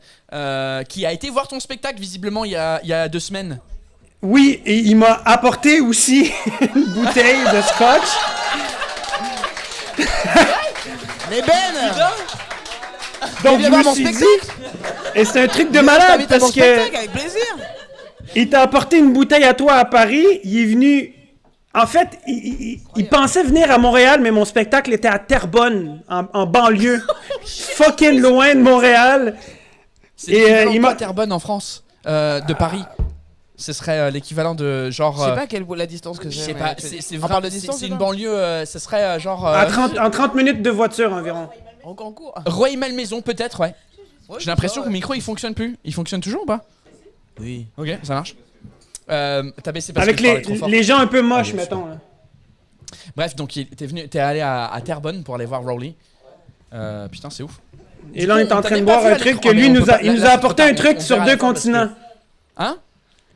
qui a été voir ton spectacle visiblement il y a 2 semaines. Oui, et il m'a apporté aussi une bouteille de scotch. Mais Ben Donc, viens je voir me mon suis dit... spectacle. Et c'est un truc de Je malade, t'invite à mon parce que... spectacle, avec plaisir. Il t'a apporté une bouteille à toi à Paris. Il est venu. En fait, il pensait venir à Montréal, mais mon spectacle était à Terrebonne, en banlieue. Fucking loin de Montréal. C'est Et, l'équivalent il de m'a- quoi, Terrebonne en France, de Paris. Ce serait l'équivalent de genre. Je sais pas quelle la distance que je c'est. sais mais pas. tu- C'est On vrai- parle de c'est- distance, c'est c'est une ça banlieue. Ce serait genre. En 30 minutes de voiture environ. En concours. Rueil-Malmaison peut-être, ouais. Ouais, J'ai l'impression que ça, le micro il fonctionne plus. Il fonctionne toujours ou pas? Oui. Ok, ça marche. T'as baissé parce Avec que je parlais trop fort. les gens un peu moches, mettons. Là. Bref, donc t'es allé à Terrebonne pour aller voir Rowley. Putain, c'est ouf. Et là, on est en on train t'avait de pas boire vu un à truc l'écran, que lui mais on nous peut a, pas- il là, nous là, a c'est apporté trop un tard, truc on sur verra à 2 la fin parce que- continents. Hein?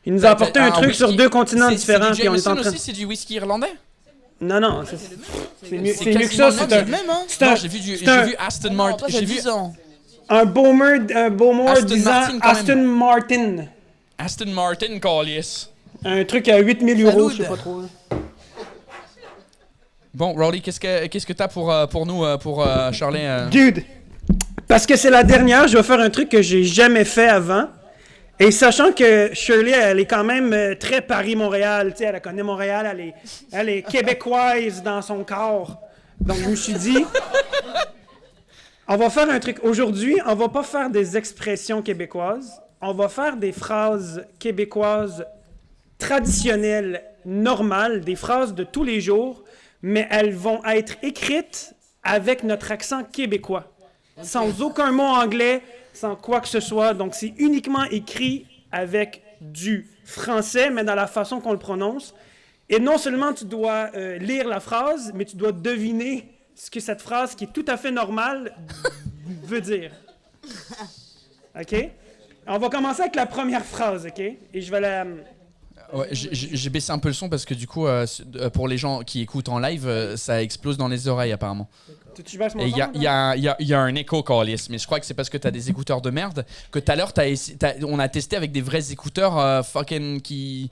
Il nous a apporté un Ah, truc whisky. sur 2 continents différents, C'est du puis on est en Jameson train. aussi, c'est du whisky irlandais? Non, non, c'est mieux, C'est c'est mieux que quasiment ça. le C'est un, même, Même, hein. c'est un, Non, j'ai vu c'est un- Aston Non, Martin. toi, J'ai t'as vu 10 ans. un Bowmer Aston disant Martin, quand Aston Martin. Aston Martin, Callis. Un truc à 8000 euros, Salut. je sais pas trop. Bon, Rowley, qu'est-ce que t'as pour nous, pour Charlie? Dude, parce que c'est la dernière, je vais faire un truc que j'ai jamais fait avant. Et sachant que Shirley, elle est quand même très Paris-Montréal, tu sais, elle connaît Montréal, elle est québécoise dans son corps. Donc je me suis dit, on va faire un truc. Aujourd'hui, on va pas faire des expressions québécoises, on va faire des phrases québécoises traditionnelles, normales, des phrases de tous les jours, mais elles vont être écrites avec notre accent québécois. Sans aucun mot anglais, sans quoi que ce soit. Donc, c'est uniquement écrit avec du français, mais dans la façon qu'on le prononce. Et non seulement tu dois lire la phrase, mais tu dois deviner ce que cette phrase, qui est tout à fait normale, veut dire. OK? On va commencer avec la première phrase, OK? Et je vais la... Ouais, j'ai baissé un peu le son parce que du coup, pour les gens qui écoutent en live, ça explose dans les oreilles apparemment. Tu baisses mon Et son, il y a un écho, Carlis, mais je crois que c'est parce que t'as des écouteurs de merde que tout à l'heure, on a testé avec des vrais écouteurs fucking qui...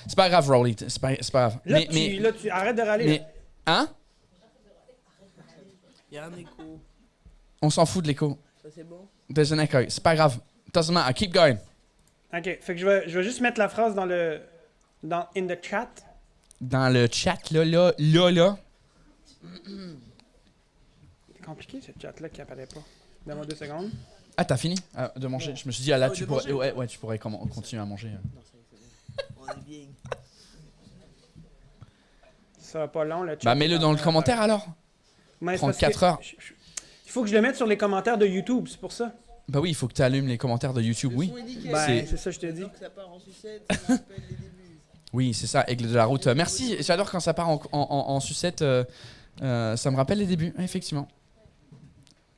C'est pas grave, Rowley, c'est pas grave. Là, tu arrêtes de râler. Mais, hein? Il y a un écho. On s'en fout de l'écho. Ça, c'est bon? There's an echo. C'est pas grave. Doesn't matter. Keep going. OK. Fait que je vais juste mettre la phrase in the chat. Dans le chat, là. C'est compliqué, ce chat-là qui apparaît pas. Donne-moi 2 secondes. Ah, t'as fini de manger? Je me suis dit, là, tu pourrais, ouais, tu pourrais continuer à manger. On est bien. Ça va pas long, le chat. Bah, mets-le dans le commentaire alors. Mais c'est 34 parce que heures. Il faut que je le mette sur les commentaires de YouTube, c'est pour ça. Bah oui, il faut que tu allumes les commentaires de YouTube, oui. Ben, c'est ça, je te dis. Ça part en sucette, ça rappelle les débuts. Oui, c'est ça, Aigle de la route. Merci, j'adore quand ça part en sucette. Ça me rappelle les débuts, effectivement.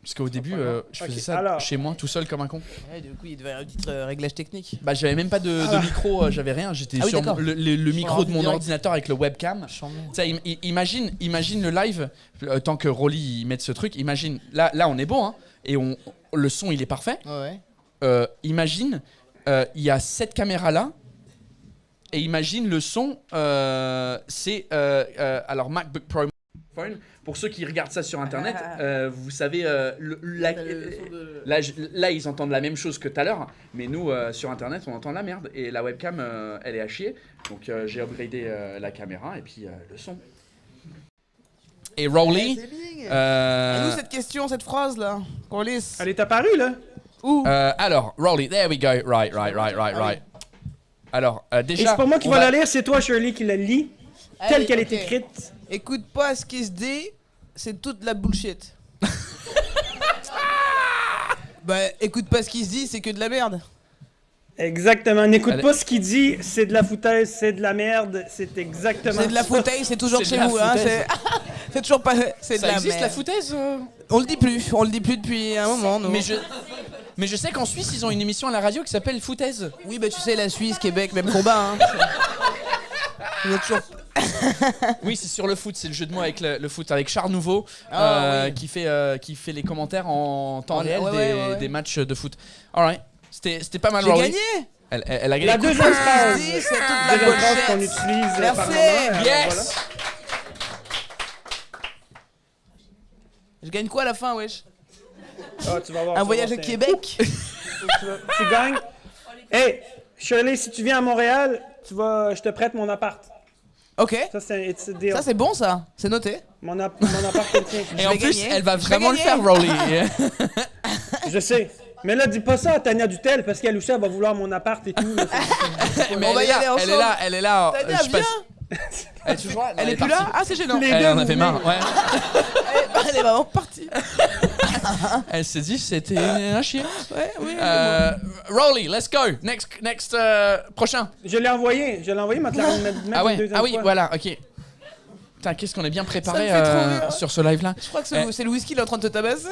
Parce qu'au début, je faisais ça alors. chez moi, tout seul comme un con. Ouais, du coup, il devait y avoir un petit réglage technique. Bah, j'avais même pas de micro, j'avais rien. J'étais Ah oui, sur d'accord. le micro de mon direct. ordinateur avec le webcam. Tu sais, imagine le live, tant que Rolly met ce truc. Imagine, là, on est bon, hein, et le son, il est parfait. Ouais. Imagine, il y a cette caméra là, et imagine le son, c'est alors MacBook Pro. Pour ceux qui regardent ça sur internet, vous savez, là ils entendent la même chose que tout à l'heure, mais nous sur internet on entend la merde et la webcam elle est à chier, donc j'ai upgradé la caméra et puis le son. Et Rowley, Et nous, cette question, cette phrase là, qu'on lisse. Elle est apparue, là? Où? alors Rowley, there we go, right. Alors Et déjà, c'est pas moi qui on va va- la lire, c'est toi, Shirley, qui la lit, telle Allez, qu'elle ok. est écrite. Écoute pas ce qui se dit, c'est toute la bullshit. Bah, écoute pas ce qui se dit, c'est que de la merde. Exactement. N'écoute Elle- pas ce qu'il dit, c'est de la foutaise, c'est de la merde, c'est exactement C'est de la ça. foutaise, c'est toujours C'est de chez la vous, hein. foutaise. C'est toujours pas. C'est de ça la existe merde. la foutaise On le dit plus depuis un moment, nous. mais je sais qu'en Suisse ils ont une émission à la radio qui s'appelle Foutaise. Oui, bah tu sais, la Suisse, Québec, même combat, hein. On est toujours. Oui, c'est sur le foot, c'est le jeu de mots avec le foot, avec Charles Nouveau, Oui. qui fait les commentaires en temps réel ouais. des matchs de foot. Alright, c'était pas mal. J'ai Rowley. gagné. Elle a gagné. La Écoute, deuxième phrase. dit, c'est toute la Deuxième phrase bullshit. qu'on utilise Merci. par moment. Yes. Je gagne quoi à la fin, wesh? Ah, tu vas voir. Un tu vas voyage voir, au c'est- Québec? Tu gagnes. Hey, Shirley, si tu viens à Montréal, je te prête mon appart. Ok. Ça, c'est it's a deal. Ça, c'est bon, ça. C'est noté. Mon appart est le tien. Et je en vais plus, gagner. elle va Je vais vraiment le gagner. faire, Rowley. Je sais. Mais là, dis pas ça à Tania Dutel, parce qu'elle aussi, elle va vouloir mon appart et tout. Là. Mais On va y aller ensemble. elle est là. Tania, je sais pas viens. si- Elle est toujours là. Elle est plus partie. là? Ah, c'est gênant. Les Elle deux, en vous avait venez. marre, ouais. Elle est vraiment partie. Elle s'est dit c'était un chien. Ouais, oui. Rowley, let's go. Next, prochain. Je l'ai envoyé, mais tu l'as remis Ah ouais, une deuxième ah oui, fois. voilà, ok. Putain, qu'est-ce qu'on est bien préparé Ça me fait trop rire. sur ce live-là. Je crois que c'est le whisky, il est en train de te tabasser.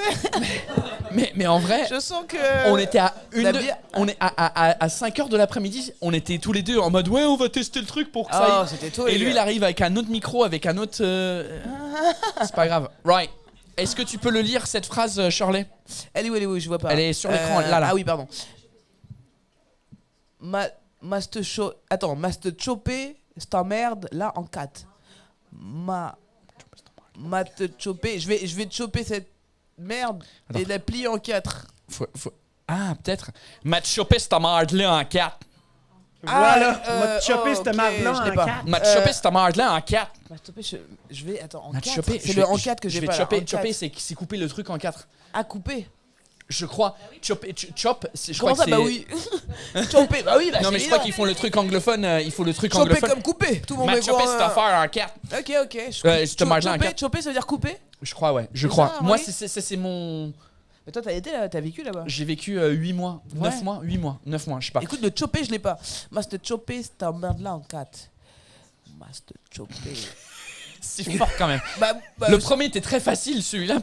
Mais en vrai, Je sens que. on était à la bière- on est à 5 heures de l'après-midi, on était tous les deux en mode ouais, on va tester le truc pour que ça Oh, aille. c'était tôt. Et les lui, gars. il arrive avec un autre micro, avec un autre. C'est pas grave. Right. Est-ce que tu peux le lire cette phrase, Shirley? Elle est où, je vois pas. Elle est sur l'écran, là. Ah oui, pardon. Must choper cette merde là en 4. Te choper. Je vais te choper cette merde et la plier en 4. Ah, peut-être. M'a chopé cette merde-là en 4. Voilà, m'a chopé cette ok, marde-là je l'ai en pas. 4. M'a chopé cette merde-là en 4. Must choper, je vais. Attends, en M'a 4. chopé. C'est le en 4 que je j'ai vais pas. chopper. Là, en 4. Chopper, c'est couper le truc en 4. À couper. Je crois. Chop, je Comment crois ça? que Bah c'est. oui. Choper, bah oui, bah Non, c'est mais je crois évident. qu'ils font le truc anglophone. Il faut le truc Choper anglophone. comme couper. Tout le monde M'a met chopé quoi, cette affaire en 4. Ok. cette marge-là en 4. Choper, ça veut dire couper. Je crois, ouais. Je C'est crois. ça, Moi, oui. c'est mon. Mais toi, t'as vécu là-bas. J'ai vécu 8 mois, 9 Ouais. mois, 8 mois, 9 mois, je sais pas. Écoute, le chopper, je l'ai pas. Moi, c'était chopper, cette merde-là en 4. Moi, c'était chopper. C'est fort quand même. Bah, Le premier était très facile, celui-là,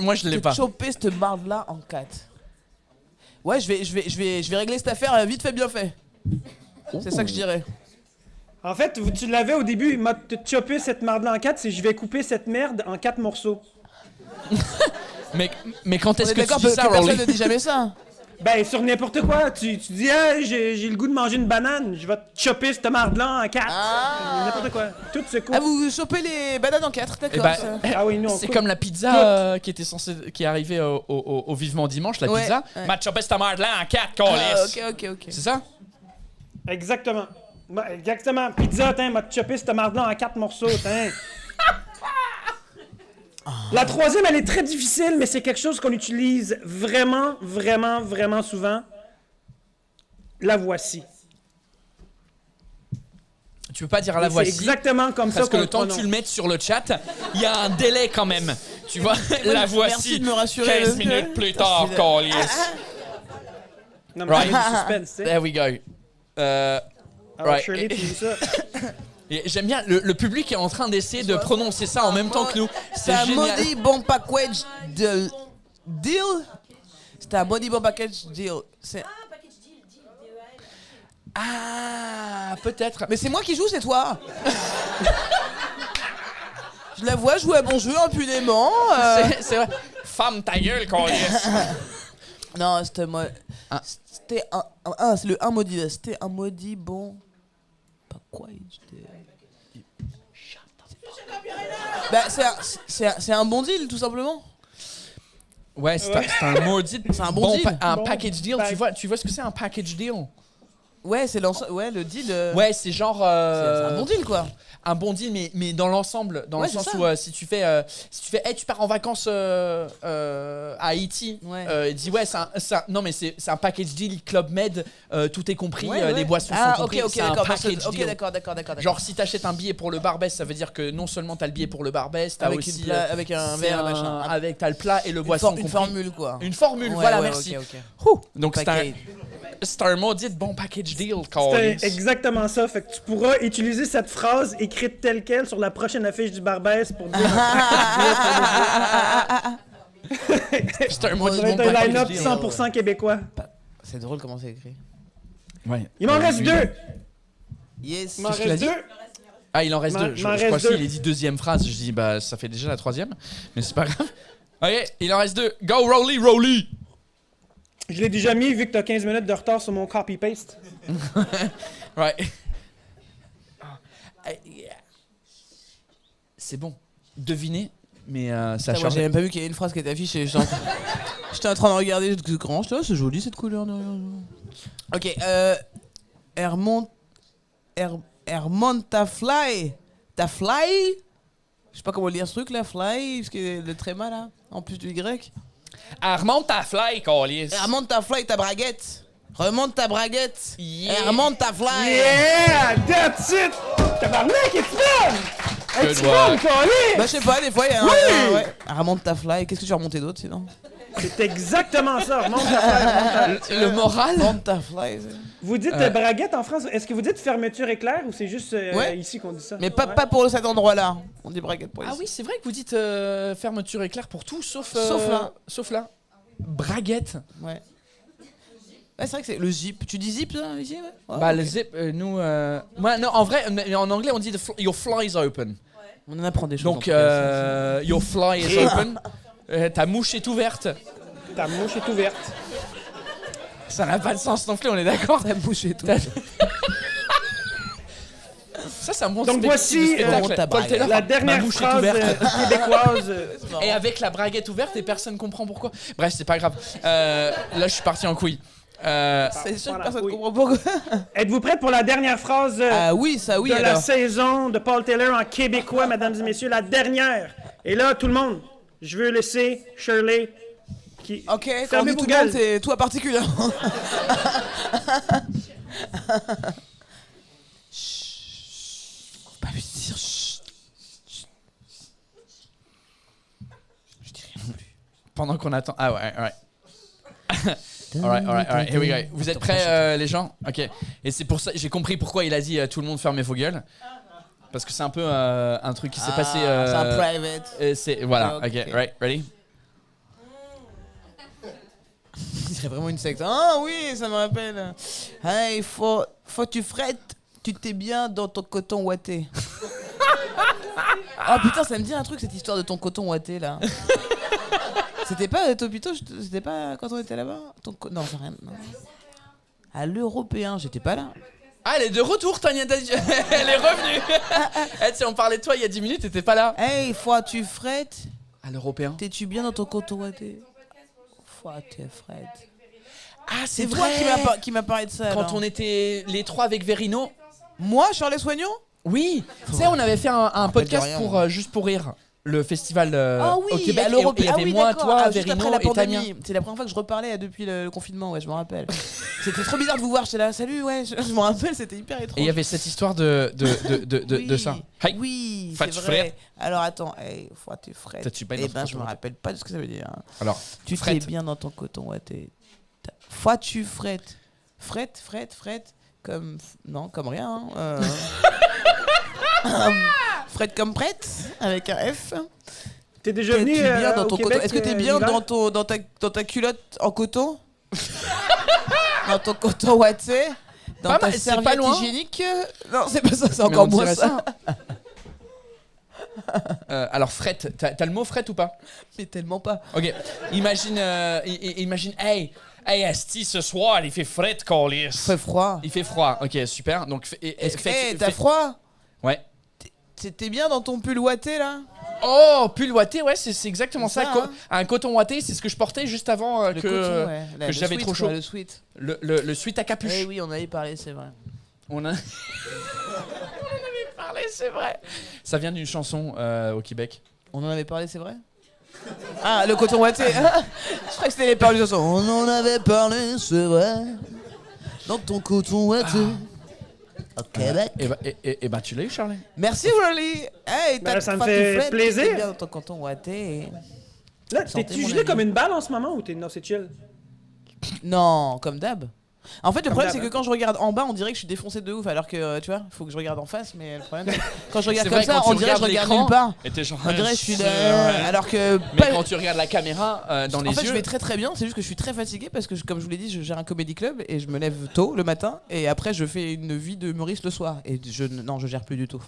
moi je l'ai pas. Chopper cette merde-là en 4. Ouais, je vais régler cette affaire vite fait, bien fait. C'est ça que je dirais. En fait, tu l'avais au début, il m'a chopé cette merde-là en 4, c'est je vais couper cette merde en 4 morceaux. Mais quand On est-ce est que tu d'accord dis que ça, personne Rolly? ne dit jamais ça. Ben, sur n'importe quoi, tu dis, ah, j'ai le goût de manger une banane, je vais te chopper cette merde-là en 4. N'importe quoi. Tout se coupe. Ah, vous chopez les bananes en 4, d'accord. Eh ben, ça. Ah oui, nous, on C'est coupe. comme la pizza qui est arrivée au Vivement Dimanche, la Ouais, pizza. ouais. M'a chopé cette merde là en 4, Ah, câlisse. ok. C'est ça? Exactement. Exactement. Pizza, t'in, m'a chopé cette merde-là en 4 morceaux, t'in. La troisième, elle est très difficile, mais c'est quelque chose qu'on utilise vraiment, vraiment, vraiment souvent. La voici. Tu peux pas dire la Et c'est voici. exactement comme ça Parce que qu'on le temps que tu prononce. le mettes sur le chat, il y a un délai quand même. Tu vois, la Merci voici. de me rassurer. 15 minutes plus tard, câlisse. Non, mais Right. il y a du suspense, tu sais. There we go. Alors, right. Shirley, tu dis ça. Et j'aime bien, le public est en train d'essayer de prononcer ça en même temps que nous. C'est C'est un génial. maudit bon package de deal. C'était un maudit bon package deal. C'est... Ah, package deal, DEAL. Ah, peut-être. Mais c'est moi qui joue, c'est toi. Je la vois jouer à bon jeu impunément. C'est vrai. Femme ta gueule, câlisse. Non, c'était moi. Ah. C'était c'est le un maudit. C'était un maudit bon package deal. Bah, c'est un bon deal, tout simplement. Ouais, c'est un maudit. C'est un bon deal. Un Bon package deal. pack. Tu vois ce que c'est un package deal? Ouais, c'est le deal. Ouais, c'est genre. C'est un bon deal, quoi. Un bon deal, mais dans l'ensemble, dans Ouais, le sens c'est ça. où si tu fais, hey, tu pars en vacances à Haïti, Ouais. il dit ouais, non mais c'est un package deal Club Med, tout est compris, Ouais, ouais. les boissons Ah, sont ok, comprises, c'est un d'accord. package Ok, deal. d'accord. Genre si t'achètes un billet pour le Barbès, ça veut dire que non seulement t'as le billet pour le Barbès, t'as Avec aussi avec un c'est verre, un- machin. avec t'as le plat et le boisson Une compris. formule, quoi. Une formule, Ouais, voilà, ouais, merci. ok. Ouh, donc Package. c'est un maudit bon package deal, C'est câlisse. exactement ça. Fait que tu pourras utiliser cette phrase écrite telle quelle sur la prochaine affiche du Barbès pour dire C'est un ça maudit va bon être un package line-up deal. 100% québécois. C'est drôle comment c'est écrit. Ouais. Il m'en reste deux. Yes. Il m'en Qu'est-ce qu'il a reste dit? deux. Ah, il en reste M'en- deux. Je m'en crois reste qu'il deux. a dit deuxième phrase. Je dis, bah, ça fait déjà la troisième. Mais c'est pas grave. Ok, il en reste deux. Go, Rolly, Rolly! Je l'ai déjà mis vu que t'as 15 minutes de retard sur mon copy-paste. Ouais. C'est bon. Devinez, mais ça Moi, change. j'ai même pas vu qu'il y avait une phrase qui était affichée. J'étais en train de regarder le grand. J'étais, c'est joli cette couleur derrière. Ok, Hermon ta fly. Ta fly? Je sais pas comment lire ce truc là, fly, parce que le tréma là, en plus du Y. Remonte ta fly, câlisse. Remonte ta fly, ta braguette. Remonte ta braguette. Yeah. Remonte ta fly. Yeah! That's it! Tabarnak, es-tu bonne? Good Es-tu work. bonne, Colin? Bah, je sais pas, des fois, il y a un. Ouais. Remonte ta fly. Qu'est-ce que tu as remonté d'autre sinon? C'est exactement ça. Remonte ta fly, Le moral? Remonte ta fly. Vous dites braguette en France. Est-ce que vous dites fermeture éclair ou c'est juste Ouais. ici qu'on dit ça? Mais pas Ouais. pour cet endroit-là. On dit braguette pour Ah ici. oui, c'est vrai que vous dites fermeture éclair pour tout, sauf là. Sauf là. Braguette. Ouais. Ouais, c'est vrai que c'est le zip. Tu dis zip là, ici, ouais? Ouais, Bah, ok. le zip, nous. Ouais, non, en vrai, en anglais, on dit your fly is open. On en apprend des choses. Donc, en tout cas. your fly is open. Ta mouche est ouverte. Ta mouche est ouverte. Ça n'a pas de sens non plus, on est d'accord? Ta bouche et tout. Ça, c'est un bon Donc spectacle. voici, Spectacle. Paul Taylor, La ma dernière mouche est phrase ouverte. québécoise. Et avec la braguette ouverte et personne comprend pourquoi. Bref, c'est pas grave. Là, je suis parti en couille. C'est sûr que Voilà, personne oui. comprend pourquoi. Êtes-vous prêts pour la dernière phrase Ah oui, ça oui de la alors. saison de Paul Taylor en québécois, mesdames et messieurs? La dernière. Et là, tout le monde, je veux laisser Shirley qui... Ok, quand on Fermez dit vos tout le monde, gueules. c'est toi particulièrement. Chut. Faut pas lui dire chut. Pendant qu'on attend. Ah ouais, ouais. Alright, here we go. Vous êtes prêts, les gens? Ok. Et c'est pour ça, j'ai compris pourquoi il a dit tout le monde fermez vos gueules. Parce que c'est un peu un truc qui s'est passé. C'est un private. Voilà, Ok. ok, right, ready? Il serait vraiment une secte. Ah oui, ça me rappelle. Hey, faut tu frettes, tu t'es bien dans ton coton ouaté. Oh putain, ça me dit un truc cette histoire de ton coton ouaté là. C'était pas Topito, c'était pas quand on était là-bas non, c'est rien. Non. À l'européen, j'étais pas là. Ah, elle est de retour, Tania. Elle est revenue. Tu sais, on parlait de toi il y a 10 minutes, t'étais pas là. Hey, tu frettes, À l'européen. t'es-tu bien dans ton coton ouaté? Tu frettes. Ah, c'est toi vrai. qui m'a parlé de ça. Quand alors. on était les trois avec Verino. Moi, Charles Soignon? Oui. Tu sais, on avait fait un podcast rien, pour Juste pour rire. Le festival Ah oui, au Québec. à l'Européen. Et il y avait moi, d'accord. toi, Juste Verino après la et Tania. pandémie. C'est la première fois que je reparlais depuis le confinement, ouais, je me rappelle. C'était trop bizarre de vous voir, j'étais là, salut, ouais, je me rappelle, c'était hyper étrange. Et il y avait cette histoire de ça. Hey. Oui, Fat c'est frette. vrai. Alors attends, hey, faut tu frettes. T'as-tu pas Eh dans ton ben, je coton me ouaté? rappelle pas de ce que ça veut dire. Alors, Tu t'es frette. bien dans ton coton ouaté. Faut tu frettes. Frette, comme non, comme rien. Frette comme prête avec un F. T'es déjà T'es-tu venu bien dans au ton Québec, coton? Est-ce que t'es bien l'hiver? dans ta culotte en coton? Dans ton coton ouaté? Dans Pas ta mal, c'est pas serviette loin. hygiénique? Non, c'est pas ça, c'est Mais encore on moins dirait ça. Alors, frette. T'as le mot frette ou pas? Mais tellement pas. Ok. Imagine, hey, asti, ce soir, il fait frette, câlisse. Très froid. Il fait froid. Ok, super. Donc, T'as froid? Ouais. T'es bien dans ton pull ouaté là? Oh, pull ouaté, ouais, c'est exactement C'est ça. ça, hein. Un coton ouaté, c'est ce que je portais juste avant Le coton, ouais. que j'avais trop chaud. Le sweat. Le sweat à capuche. Eh oui, on avait parlé, c'est vrai. On en avait parlé, c'est vrai. Ça vient d'une chanson au Québec. On en avait parlé, c'est vrai? Ah, le coton ouaté. Je croyais que c'était les paroles de chanson. On en avait parlé, c'est vrai. Dans ton coton ouaté. Au Québec. Et bah, tu l'as eu, Charlie. Merci, Wally. Hey, Ben, ça me pas fait tout fait, plaisir. t'es bien dans ton coton ouaté. Là, Santé, t'es-tu mon gelé ami. comme une balle en ce moment ou t'es. Non, c'est chill? Non, comme d'hab. En fait, le Comme problème, d'hab, c'est que hein. quand je regarde en bas, on dirait que je suis défoncé de ouf, alors que, tu vois, il faut que je regarde en face, mais le problème, c'est que quand je regarde C'est comme vrai, ça, quand tu on dirait que je regardes regarde l'écran, nulle part. Et t'es genre. On dirait que je suis Ouais. là, alors que... Mais pas- quand tu regardes la caméra dans les En fait, yeux. je vais très très bien, c'est juste que je suis très fatigué parce que, comme je vous l'ai dit, je gère un comédie club et je me lève tôt le matin et après je fais une vie de Maurice le soir. Et je gère plus du tout.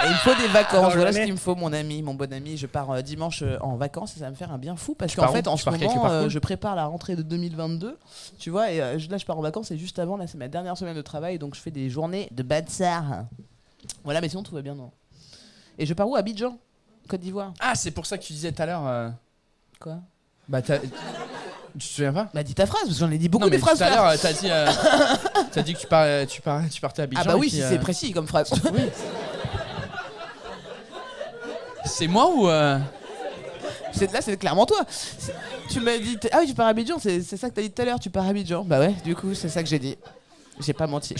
Et il me faut des vacances, Alors, voilà ce jamais. qu'il me faut, mon bon ami. Je pars dimanche en vacances et ça va me faire un bien fou parce Tu qu'en pars fait, où? en Tu ce pars quelque moment, part cool je prépare la rentrée de 2022, tu vois, et là je pars en vacances et juste avant, là c'est ma dernière semaine de travail donc je fais des journées de bâtard. Voilà, mais sinon tout va bien, non. Et je pars où? À Abidjan, Côte d'Ivoire. Ah, c'est pour ça que tu disais tout à l'heure. Quoi? Bah, tu te souviens pas? Bah dis ta phrase parce que j'en ai dit beaucoup Non, mais des phrases. tout à frère. l'heure, t'as dit que tu partais à Abidjan. Ah bah oui, et puis, si c'est précis comme phrase. C'est moi ou Là, c'est clairement toi. Tu m'as dit, ah oui, tu pars à Abidjan, c'est ça que t'as dit tout à l'heure, tu pars à Abidjan. Bah ouais, du coup, c'est ça que j'ai dit. J'ai pas menti.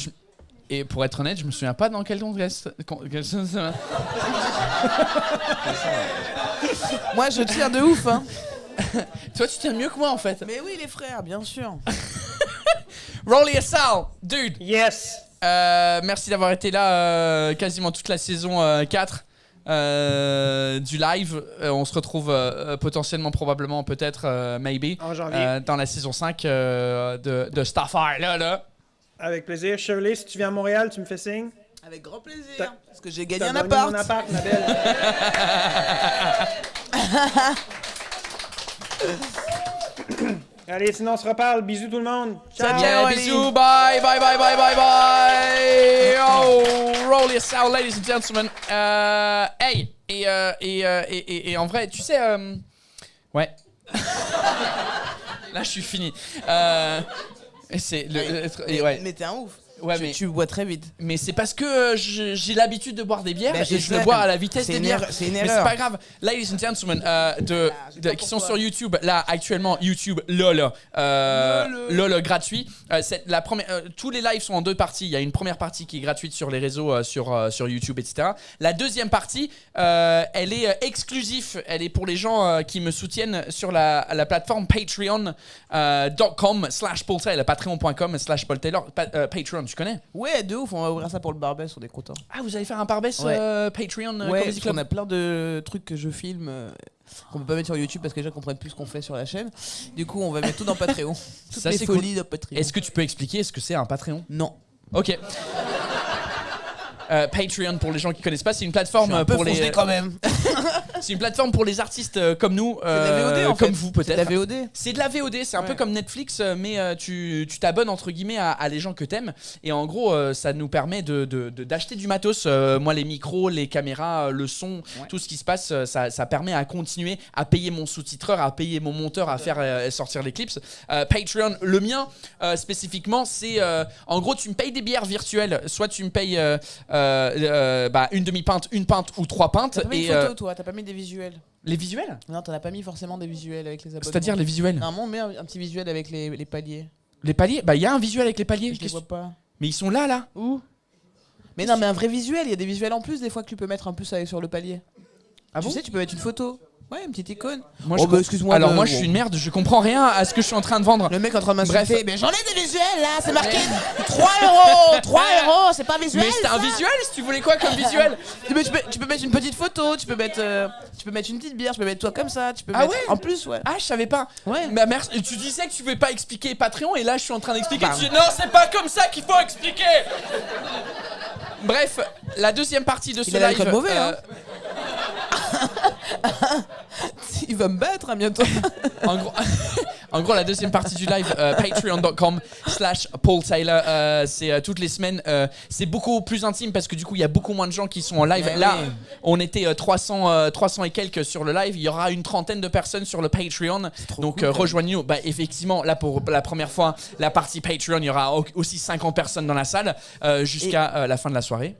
Et pour être honnête, je me souviens pas dans quel contexte. Moi, je tiens de ouf, hein. Toi, tu tiens mieux que moi en fait. Mais oui, les frères, bien sûr. Rolly Sal, dude. Yes! Merci d'avoir été là quasiment toute la saison 4 du live. On se retrouve potentiellement, probablement, peut-être, maybe, En janvier. dans la saison 5 de cette affaire-là. Avec plaisir. Shirley, si tu viens à Montréal, tu me fais signe. Avec grand plaisir. T'as- Parce que j'ai gagné T'as un gagné appart. mon appart, ma belle. Allez, sinon on se reparle. Bisous tout le monde. Ciao! Yeah, Rolly. bisous, bye, bye, bye, bye, bye, bye. Oh, Rolly Sal, ladies and gentlemen. Hey, et en vrai, tu sais, ouais. Là, je suis fini. C'est le, et ouais. Mais t'es un ouf. Ouais, mais Tu bois très vite. Mais c'est parce que j'ai l'habitude de boire des bières Ben, et je veux boire à la vitesse des bières. C'est une Mais erreur. c'est pas grave. Ladies and gentlemen, qui sont sur YouTube, là actuellement YouTube LOL gratuit. Tous les lives sont en 2 parties. Il y a une première partie qui est gratuite sur les réseaux, sur YouTube, etc. La deuxième partie, elle est exclusive. Elle est pour les gens qui me soutiennent sur la plateforme patreon.com/Paul Taylor, patreon.com/Paul Taylor. Patreon, tu connais? Ouais, de ouf, on va ouvrir ça pour le Barbès, on est content. Ah, vous allez faire un Barbès Ouais. Patreon Ouais, Comedy parce Club? qu'on a plein de trucs que je filme qu'on peut pas mettre sur YouTube parce que les gens comprennent plus ce qu'on fait sur la chaîne. Du coup, on va mettre tout dans Patreon. Toutes Ça, les c'est folies cool. dans Patreon. Est-ce que tu peux expliquer ce que c'est un Patreon? Non. Ok. Patreon, pour les gens qui connaissent pas, c'est une plateforme Un peu pour les. foncé quand même. C'est une plateforme pour les artistes comme nous, C'est de la VOD en fait. comme vous C'est de la peut-être. VOD. C'est de la VOD, c'est un peu Ouais. comme Netflix, mais tu t'abonnes entre guillemets à les gens que t'aimes. Et en gros, ça nous permet d'acheter du matos. Moi, les micros, les caméras, le son, tout ce qui se passe, ça permet à continuer à payer mon sous-titreur, à payer mon monteur, à faire sortir les clips. Patreon, le mien spécifiquement, c'est en gros, tu me payes des bières virtuelles. Soit tu me payes une demi-pinte, une pinte ou 3 pintes. T'as pas mis Et de photos, toi, t'as pas mis des visuels. les visuels? Non, t'en as pas mis forcément des visuels avec les abonnements. C'est-à-dire les visuels? Normalement, on met un petit visuel avec les paliers. Les paliers? Bah, il y a un visuel avec les paliers. Je les vois pas. Mais ils sont là. Où? Mais non, mais un vrai visuel, il y a des visuels en plus des fois que tu peux mettre un plus sur le palier. Ah Tu bon? sais, tu peux mettre une photo. Ouais, une petite icône. Moi, Oh, bah, excuse-moi. Alors de- moi, je bon. suis une merde, je comprends rien à ce que je suis en train de vendre. Le mec est en train de Bref. m'insulter. Mais j'en ai des visuels là, c'est marqué 3 €. 3 €, c'est pas visuel. Mais c'était un ça. visuel, si tu voulais quoi comme visuel? Tu peux mettre une petite photo, tu peux mettre une petite bière, tu peux mettre toi comme ça, tu peux Ah mettre. ouais En plus, ouais. Ah, je savais pas. Ouais. Bah, merci. Tu disais que tu voulais pas expliquer Patreon et là, je suis en train d'expliquer. Bah. Tu dis, non, c'est pas comme ça qu'il faut expliquer. Bref, la deuxième partie de ce Il a l'alcool live. mauvais, hein. Il va me battre hein, bientôt. En gros, la deuxième partie du live, patreon.com/Paul Taylor, c'est toutes les semaines. C'est beaucoup plus intime parce que du coup, il y a beaucoup moins de gens qui sont en live. Mais Là, oui. on était 300 et quelques sur le live. Il y aura une trentaine de personnes sur le Patreon. Donc, cool, rejoignez-nous. Bah, effectivement, là, pour la première fois, la partie Patreon, il y aura aussi 50 personnes dans la salle jusqu'à la fin de la soirée.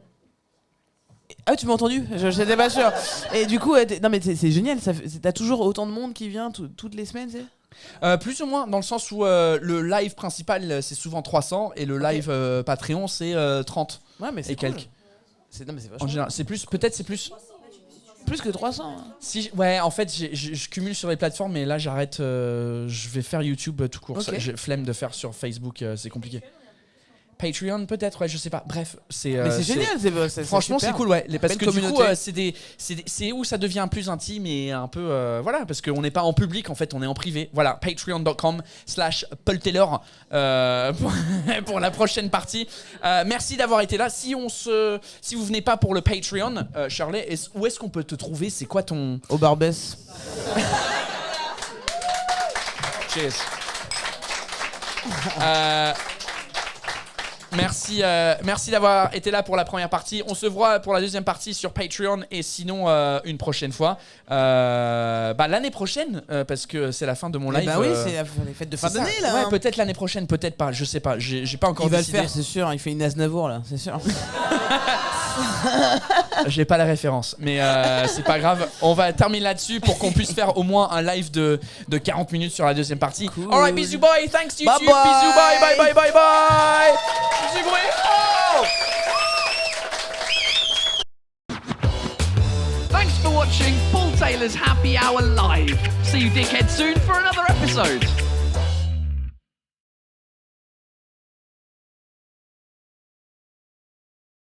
Ah, tu m'as entendu? J'étais pas sûr. Et du coup, non mais c'est génial. T'as toujours autant de monde qui vient toutes les semaines, c'est? Plus ou moins, dans le sens où le live principal, c'est souvent 300 et le live Patreon, c'est 30 Ouais, mais c'est et cool. quelques. Non mais c'est En vachement. général, c'est plus, peut-être c'est plus. Plus que 300. hein. Si, ouais, en fait, je cumule sur les plateformes, mais là, j'arrête. Je vais faire YouTube tout court. Ok. J'ai flemme de faire sur Facebook, c'est compliqué. Patreon, peut-être, ouais, je sais pas. Bref, c'est. Mais c'est génial, Franchement, c'est super. cool, ouais. Parce Belle que du coup, communauté. c'est où ça devient plus intime et un peu. Voilà, parce qu'on n'est pas en public, en fait, on est en privé. Voilà, patreon.com/Paul Taylor pour la prochaine partie. Merci d'avoir été là. Si vous venez pas pour le Patreon, Shirley, où est-ce qu'on peut te trouver? C'est quoi ton. Au Barbès. Cheers. Merci d'avoir été là pour la première partie. On se voit pour la deuxième partie sur Patreon et sinon une prochaine fois. L'année prochaine, parce que c'est la fin de mon live. Bah oui, c'est les fêtes de fin c'est ça. d'année là. Ouais, hein. peut-être l'année prochaine, peut-être pas. Je sais pas. J'ai pas encore Il va le décidé. faire, c'est sûr. Il fait une Aznavour là, c'est sûr. J'ai pas la référence, mais c'est pas grave. On va terminer là-dessus pour qu'on puisse faire au moins un live de 40 minutes sur la deuxième partie. Cool. Alright, bisous, bye. Thanks YouTube. Bye bye. Bisous, bye, bye, bye, bye, bye. Bisous, bruit. Oh! Thanks for watching Paul Taylor's Happy Hour Live. See you dickheads soon for another episode.